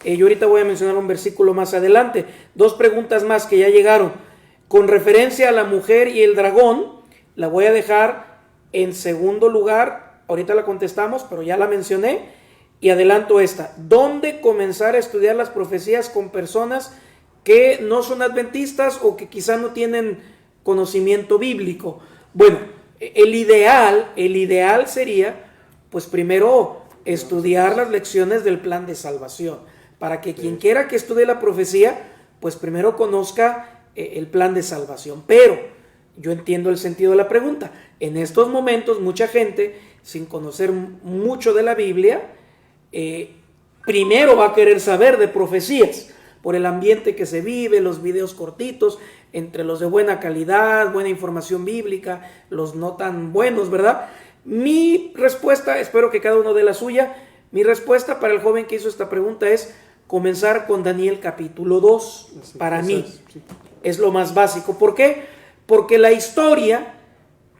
Yo ahorita voy a mencionar un versículo más adelante. 2 preguntas más que ya llegaron. Con referencia a la mujer y el dragón, la voy a dejar en segundo lugar. Ahorita la contestamos, pero ya la mencioné. Y adelanto esta. ¿Dónde comenzar a estudiar las profecías con personas que no son adventistas o que quizá no tienen conocimiento bíblico? Bueno, el ideal sería, pues primero, estudiar las lecciones del plan de salvación, para que quien quiera que estudie la profecía, pues primero conozca el plan de salvación. Pero yo entiendo el sentido de la pregunta. En estos momentos, mucha gente, sin conocer mucho de la Biblia, primero va a querer saber de profecías, por el ambiente que se vive, los videos cortitos, entre los de buena calidad, buena información bíblica, los no tan buenos, ¿verdad? Mi respuesta, espero que cada uno dé la suya, mi respuesta para el joven que hizo esta pregunta es comenzar con Daniel capítulo 2, para mí es lo más básico. ¿Por qué? Porque la historia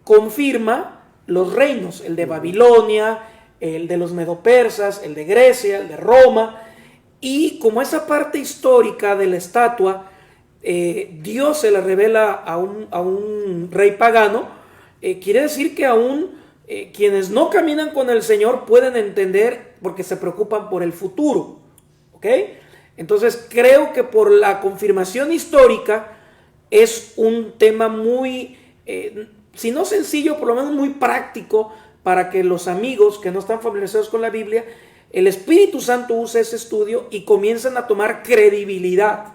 confirma los reinos, el de Babilonia, el de los medopersas, el de Grecia, el de Roma, y como esa parte histórica de la estatua, Dios se la revela a un rey pagano, quiere decir que aún quienes no caminan con el Señor pueden entender porque se preocupan por el futuro, ¿ok? Entonces creo que por la confirmación histórica es un tema muy, si no sencillo, por lo menos muy práctico, para que los amigos que no están familiarizados con la Biblia, el Espíritu Santo use ese estudio y comiencen a tomar credibilidad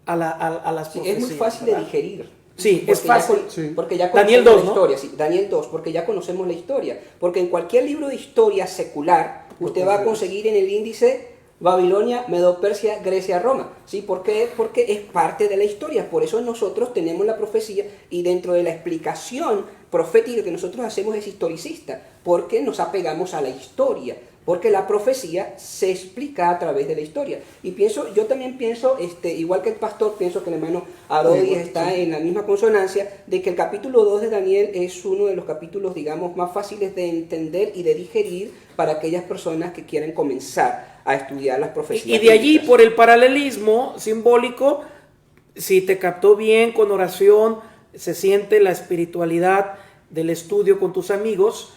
a las profecías. Es muy fácil de digerir. Sí, es fácil. Porque ya Daniel conocemos 2, la ¿no? historia. Sí, Daniel 2, porque ya conocemos la historia. Porque en cualquier libro de historia secular, usted va a conseguir en el índice Babilonia, Medo-Persia, Grecia, Roma. ¿Sí? ¿Por qué? Porque es parte de la historia. Por eso nosotros tenemos la profecía y dentro de la explicación profética que nosotros hacemos es historicista, porque nos apegamos a la historia. Porque la profecía se explica a través de la historia. Y yo también pienso, igual que el pastor, pienso que el hermano Arodis está en la misma consonancia, de que el capítulo 2 de Daniel es uno de los capítulos, digamos, más fáciles de entender y de digerir para aquellas personas que quieren comenzar a estudiar las profecías. Y de allí, bíblicas. por el paralelismo simbólico, si te captó bien con oración, se siente la espiritualidad del estudio con tus amigos,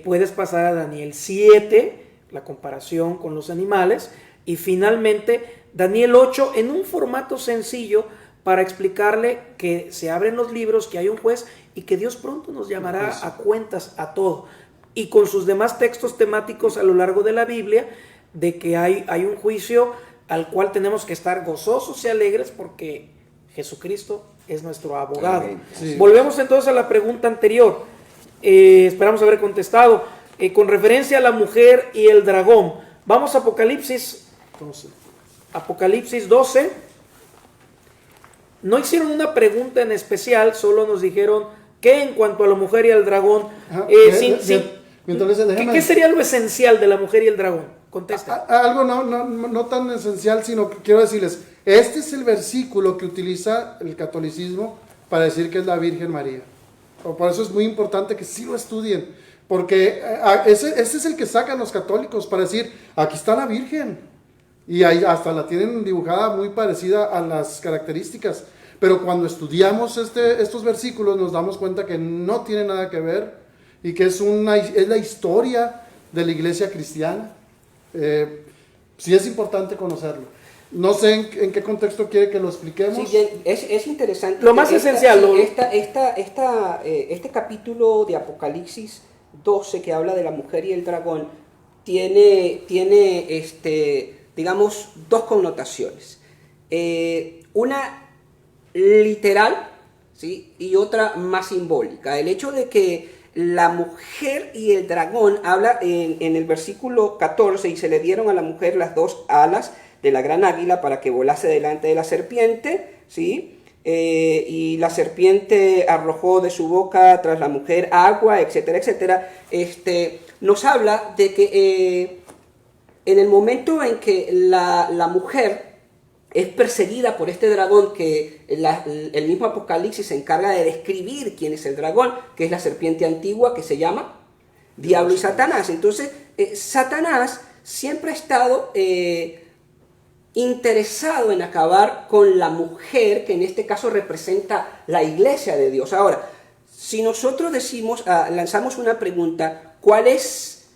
puedes pasar a Daniel 7, la comparación con los animales, y finalmente Daniel 8 en un formato sencillo para explicarle que se abren los libros, que hay un juez y que Dios pronto nos llamará a cuentas a todo, y con sus demás textos temáticos a lo largo de la Biblia, de que hay un juicio al cual tenemos que estar gozosos y alegres porque Jesucristo es nuestro abogado. Sí. Volvemos entonces a la pregunta anterior. Esperamos haber contestado. Con referencia a la mujer y el dragón, vamos a Apocalipsis 12. no hicieron una pregunta en especial, solo nos dijeron que en cuanto a la mujer y al dragón, Entonces, ¿qué sería lo esencial de la mujer y el dragón? Contesta. Algo no tan esencial, sino que quiero decirles, este es el versículo que utiliza el catolicismo para decir que es la Virgen María. Por eso es muy importante que sí lo estudien, porque ese es el que sacan los católicos para decir, aquí está la Virgen. Y ahí hasta la tienen dibujada muy parecida a las características. Pero cuando estudiamos estos versículos nos damos cuenta que no tiene nada que ver y que es la historia de la iglesia cristiana. Sí es importante conocerlo. No sé en qué contexto quiere que lo expliquemos. Sí, bien, es interesante. Lo más esencial. Este capítulo de Apocalipsis 12 que habla de la mujer y el dragón tiene digamos, dos connotaciones. Una literal, ¿sí? Y otra más simbólica. El hecho de que la mujer y el dragón habla en el versículo 14, y se le dieron a la mujer las dos alas de la gran águila para que volase delante de la serpiente, ¿sí? Y la serpiente arrojó de su boca tras la mujer agua, etcétera, etcétera. Nos habla de que en el momento en que la mujer es perseguida por este dragón, que el mismo Apocalipsis se encarga de describir quién es el dragón, que es la serpiente antigua que se llama Diablo y Satanás. Entonces, Satanás siempre ha estado interesado en acabar con la mujer, que en este caso representa la iglesia de Dios. Ahora, si nosotros lanzamos una pregunta, ¿cuál es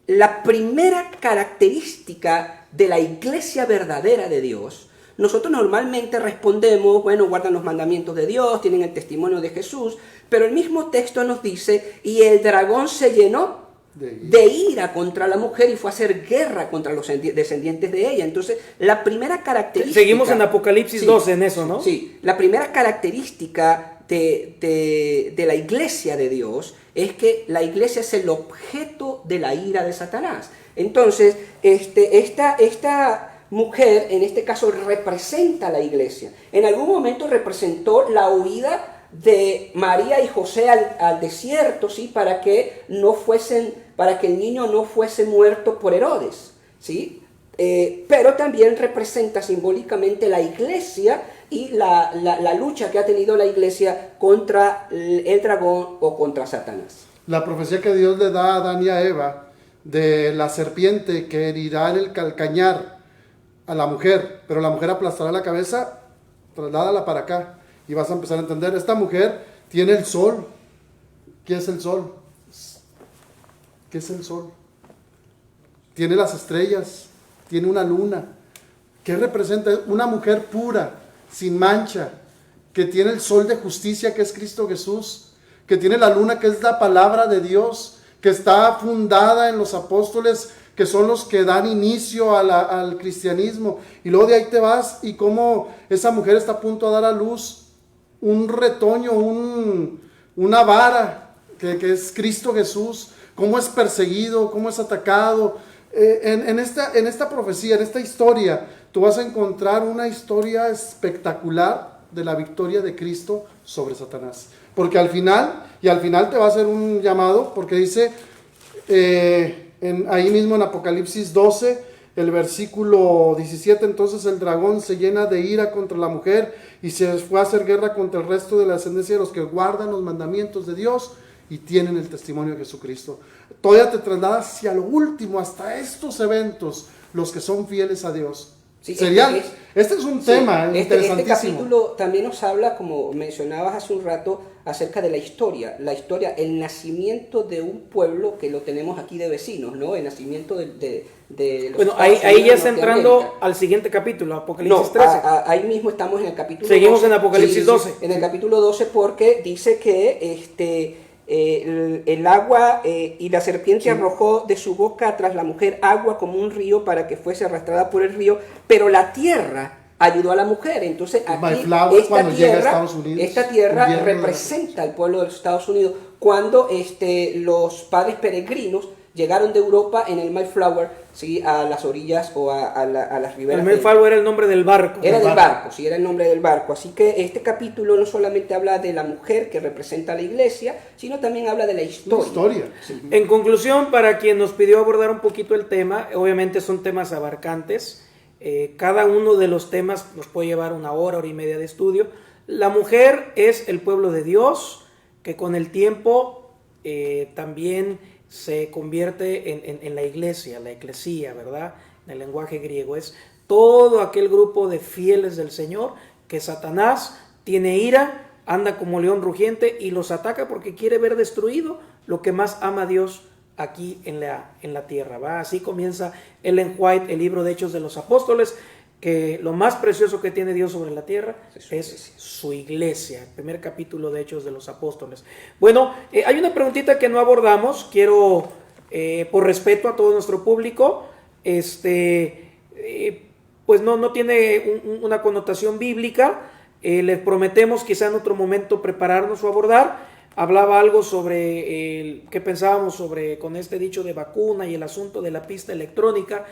la primera característica de la iglesia verdadera de Dios? Nosotros normalmente respondemos, bueno, guardan los mandamientos de Dios, tienen el testimonio de Jesús, pero el mismo texto nos dice, y el dragón se llenó de ira contra la mujer y fue a hacer guerra contra los descendientes de ella. Entonces, la primera característica... Seguimos en Apocalipsis 12 en eso, ¿no? Sí, la primera característica de la iglesia de Dios es que la iglesia es el objeto de la ira de Satanás. Entonces, esta mujer, en este caso, representa a la iglesia. En algún momento representó la huida de María y José al desierto, ¿sí? Para que el niño no fuese muerto por Herodes, ¿sí? Pero también representa simbólicamente la iglesia y la lucha que ha tenido la iglesia contra el dragón o contra Satanás. La profecía que Dios le da a Adán y a Eva de la serpiente que herirá en el calcañar a la mujer, pero la mujer aplastará la cabeza, trasládala para acá y vas a empezar a entender. Esta mujer tiene el sol. ¿Qué es el sol? ¿Qué es el sol? Tiene las estrellas, tiene una luna. ¿Qué representa? Una mujer pura, sin mancha, que tiene el sol de justicia, que es Cristo Jesús, que tiene la luna, que es la palabra de Dios, que está fundada en los apóstoles, que son los que dan inicio al cristianismo. Y luego de ahí te vas y cómo esa mujer está a punto de dar a luz un retoño, una vara, que es Cristo Jesús, cómo es perseguido, cómo es atacado. En esta profecía, en esta historia, tú vas a encontrar una historia espectacular de la victoria de Cristo sobre Satanás. Porque al final te va a hacer un llamado, porque dice ahí mismo en Apocalipsis 12, el versículo 17, entonces el dragón se llena de ira contra la mujer y se fue a hacer guerra contra el resto de la descendencia de los que guardan los mandamientos de Dios y tienen el testimonio de Jesucristo. Todavía te traslada hacia lo último, hasta estos eventos, los que son fieles a Dios. Sí, este es un tema interesantísimo. Este capítulo también nos habla, como mencionabas hace un rato, acerca de la historia, el nacimiento de un pueblo que lo tenemos aquí de vecinos, ¿no? El nacimiento de los bueno, Estados ahí ya Unidos, está entrando al siguiente capítulo, Apocalipsis 13. Ahí mismo estamos en el capítulo Seguimos 12. en Apocalipsis 12. En el capítulo 12, porque dice que el agua y la serpiente arrojó de su boca tras la mujer agua como un río para que fuese arrastrada por el río, pero la tierra ayudó a la mujer. Entonces aquí esta tierra representa al pueblo de los Estados Unidos cuando los padres peregrinos llegaron de Europa en el Mayflower, ¿sí? A las orillas o a las riberas. El Mayflower era el nombre del barco. Era del barco, sí, era el nombre del barco. Así que este capítulo no solamente habla de la mujer que representa a la iglesia, sino también habla de la historia. Sí. En conclusión, para quien nos pidió abordar un poquito el tema, obviamente son temas abarcantes. Cada uno de los temas nos puede llevar 1 hora, hora y media de estudio. La mujer es el pueblo de Dios, que con el tiempo también se convierte en la iglesia, la eclesía, ¿verdad? En el lenguaje griego es todo aquel grupo de fieles del Señor que Satanás tiene ira, anda como león rugiente y los ataca porque quiere ver destruido lo que más ama a Dios aquí en la tierra, ¿va? Así comienza Ellen White, el libro de Hechos de los Apóstoles, que lo más precioso que tiene Dios sobre la tierra es su iglesia. El primer capítulo de Hechos de los Apóstoles. Bueno, hay una preguntita que no abordamos. Quiero, por respeto a todo nuestro público, pues no tiene una connotación bíblica. Les prometemos quizá en otro momento prepararnos o abordar. Hablaba algo sobre qué pensábamos con este dicho de vacuna y el asunto de la pista electrónica.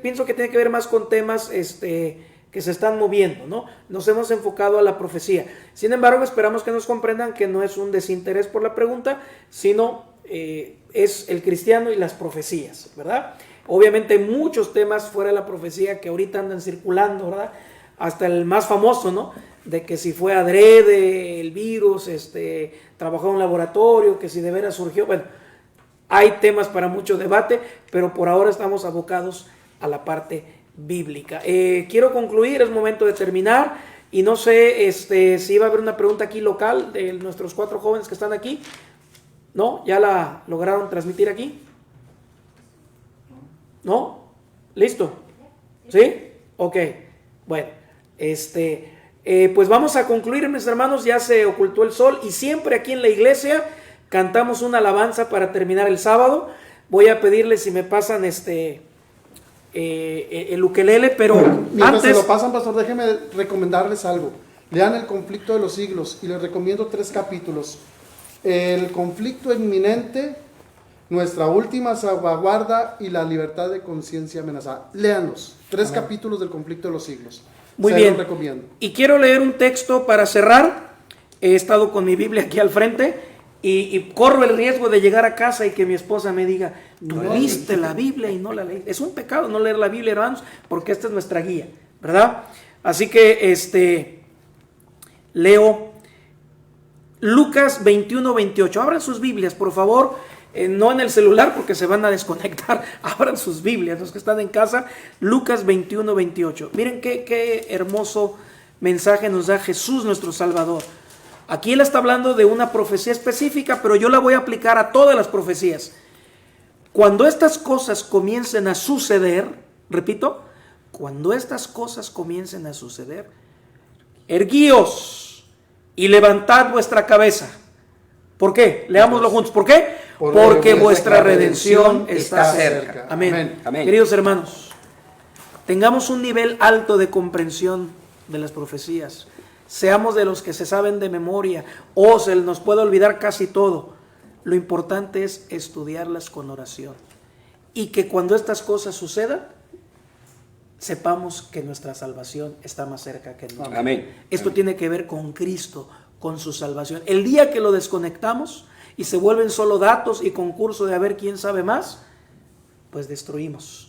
Pienso que tiene que ver más con temas que se están moviendo, ¿no? Nos hemos enfocado a la profecía. Sin embargo, esperamos que nos comprendan que no es un desinterés por la pregunta, sino es el cristiano y las profecías, ¿verdad? Obviamente hay muchos temas fuera de la profecía que ahorita andan circulando, ¿verdad? Hasta el más famoso, ¿no? De que si fue adrede el virus, trabajó en un laboratorio, que si de veras surgió, bueno, hay temas para mucho debate, pero por ahora estamos abocados a la parte bíblica. Quiero concluir, es momento de terminar, y no sé si va a haber una pregunta aquí local de nuestros 4 jóvenes que están aquí. ¿No? ¿Ya la lograron transmitir aquí? ¿No? ¿Listo? ¿Sí? Ok, bueno, pues vamos a concluir, mis hermanos. Ya se ocultó el sol y siempre aquí en la iglesia cantamos una alabanza para terminar el sábado. Voy a pedirles si me pasan el ukelele, pero mientras antes... se lo pasan, pastor, déjenme recomendarles algo. Lean El conflicto de los siglos y les recomiendo 3 capítulos. El conflicto inminente, nuestra última salvaguarda y la libertad de conciencia amenazada. Léanlos, 3 capítulos del conflicto de los siglos. Muy Se bien. los recomiendo. Y quiero leer un texto para cerrar. He estado con mi Biblia aquí al frente y corro el riesgo de llegar a casa y que mi esposa me diga: tú leíste la Biblia y no la leíste. Es un pecado no leer la Biblia, hermanos, porque esta es nuestra guía, ¿verdad? Así que leo Lucas 21-28. Abran sus Biblias, por favor. No en el celular porque se van a desconectar. Abran sus Biblias, los que están en casa. Lucas 21-28. Miren qué hermoso mensaje nos da Jesús, nuestro Salvador. Aquí él está hablando de una profecía específica, pero yo la voy a aplicar a todas las profecías. Cuando estas cosas comiencen a suceder, repito, cuando estas cosas comiencen a suceder, erguíos y levantad vuestra cabeza. ¿Por qué? Leámoslo juntos. ¿Por qué? Porque vuestra redención está cerca. Amén. Amén. Queridos hermanos, tengamos un nivel alto de comprensión de las profecías. Seamos de los que se saben de memoria o se nos puede olvidar casi todo. Lo importante es estudiarlas con oración. Y que cuando estas cosas sucedan, sepamos que nuestra salvación está más cerca que nunca. Amén. Esto tiene que ver con Cristo, con su salvación. El día que lo desconectamos y se vuelven solo datos y concurso de a ver quién sabe más, pues destruimos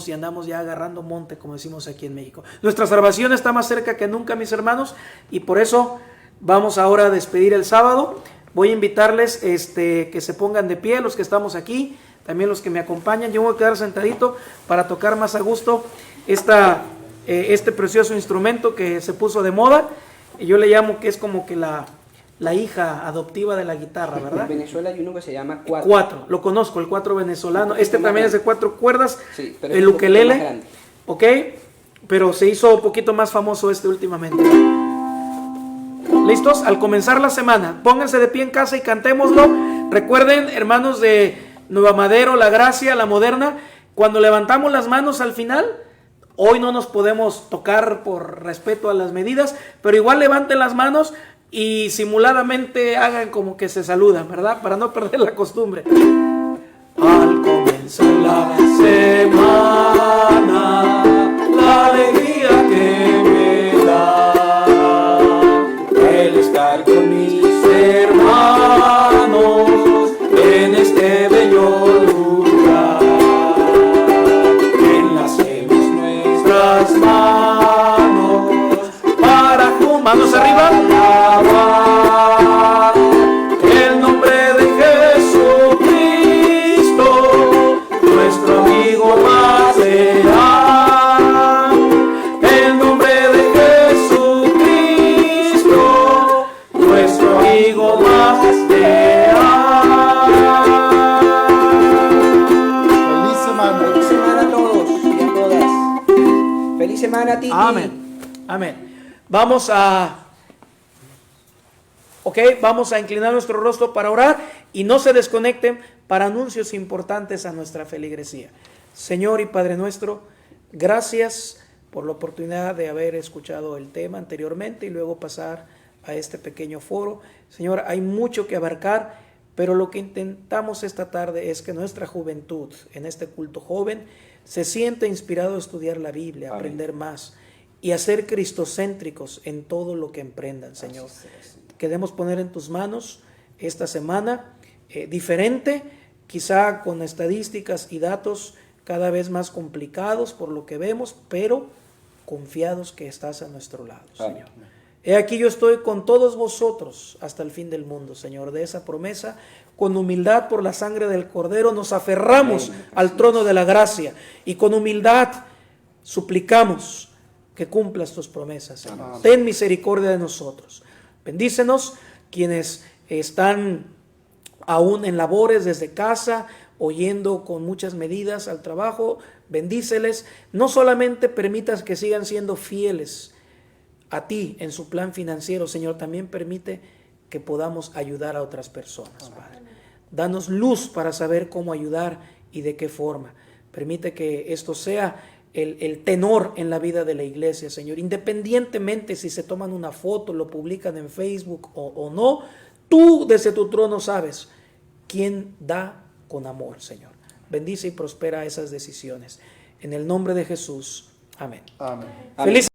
y andamos ya agarrando monte, como decimos aquí en México. Nuestra salvación está más cerca que nunca, mis hermanos, y por eso vamos ahora a despedir el sábado. Voy a invitarles que se pongan de pie, los que estamos aquí, también los que me acompañan. Yo voy a quedar sentadito para tocar más a gusto este precioso instrumento que se puso de moda, y yo le llamo que es como que la hija adoptiva de la guitarra, ¿verdad? En Venezuela hay uno que se llama 4. 4, lo conozco, el 4 venezolano. También es de 4 cuerdas, sí, pero el ukelele, ¿ok? Pero se hizo un poquito más famoso últimamente. ¿Listos? Al comenzar la semana, pónganse de pie en casa y cantémoslo. Recuerden, hermanos de Nueva Madero, La Gracia, La Moderna, cuando levantamos las manos al final, hoy no nos podemos tocar por respeto a las medidas, pero igual levanten las manos. y simuladamente hagan como que se saludan, ¿verdad? Para no perder la costumbre. Al comenzar la semana, la alegría que me da el estar con mis hermanos en este bello lugar, enlacemos nuestras manos para juntos, manos arriba, alabar el nombre de Jesucristo, nuestro amigo más leal. El nombre de Jesucristo, nuestro amigo más leal. Feliz semana. Feliz semana a todos y a todas. Feliz semana a ti. Amén. Amén. Vamos a inclinar nuestro rostro para orar y no se desconecten para anuncios importantes a nuestra feligresía. Señor y Padre nuestro, gracias por la oportunidad de haber escuchado el tema anteriormente y luego pasar a este pequeño foro. Señor, hay mucho que abarcar, pero lo que intentamos esta tarde es que nuestra juventud en este culto joven se sienta inspirado a estudiar la Biblia, a aprender más y a ser cristocéntricos en todo lo que emprendan, Señor. Queremos poner en tus manos esta semana diferente, quizá con estadísticas y datos cada vez más complicados por lo que vemos, pero confiados que estás a nuestro lado, Señor. He aquí yo estoy con todos vosotros hasta el fin del mundo, Señor. De esa promesa, con humildad por la sangre del Cordero, nos aferramos al trono de la gracia y con humildad suplicamos que cumplas tus promesas, Señor. Ten misericordia de nosotros. Bendícenos quienes están aún en labores desde casa, oyendo con muchas medidas al trabajo. Bendíceles. No solamente permitas que sigan siendo fieles a ti en su plan financiero, Señor, también permite que podamos ayudar a otras personas, Padre. Danos luz para saber cómo ayudar y de qué forma. Permite que esto sea el tenor en la vida de la iglesia, Señor. Independientemente si se toman una foto, lo publican en Facebook o no, tú desde tu trono sabes quién da con amor, Señor. Bendice y prospera esas decisiones. En el nombre de Jesús. Amén. Amén. Feliz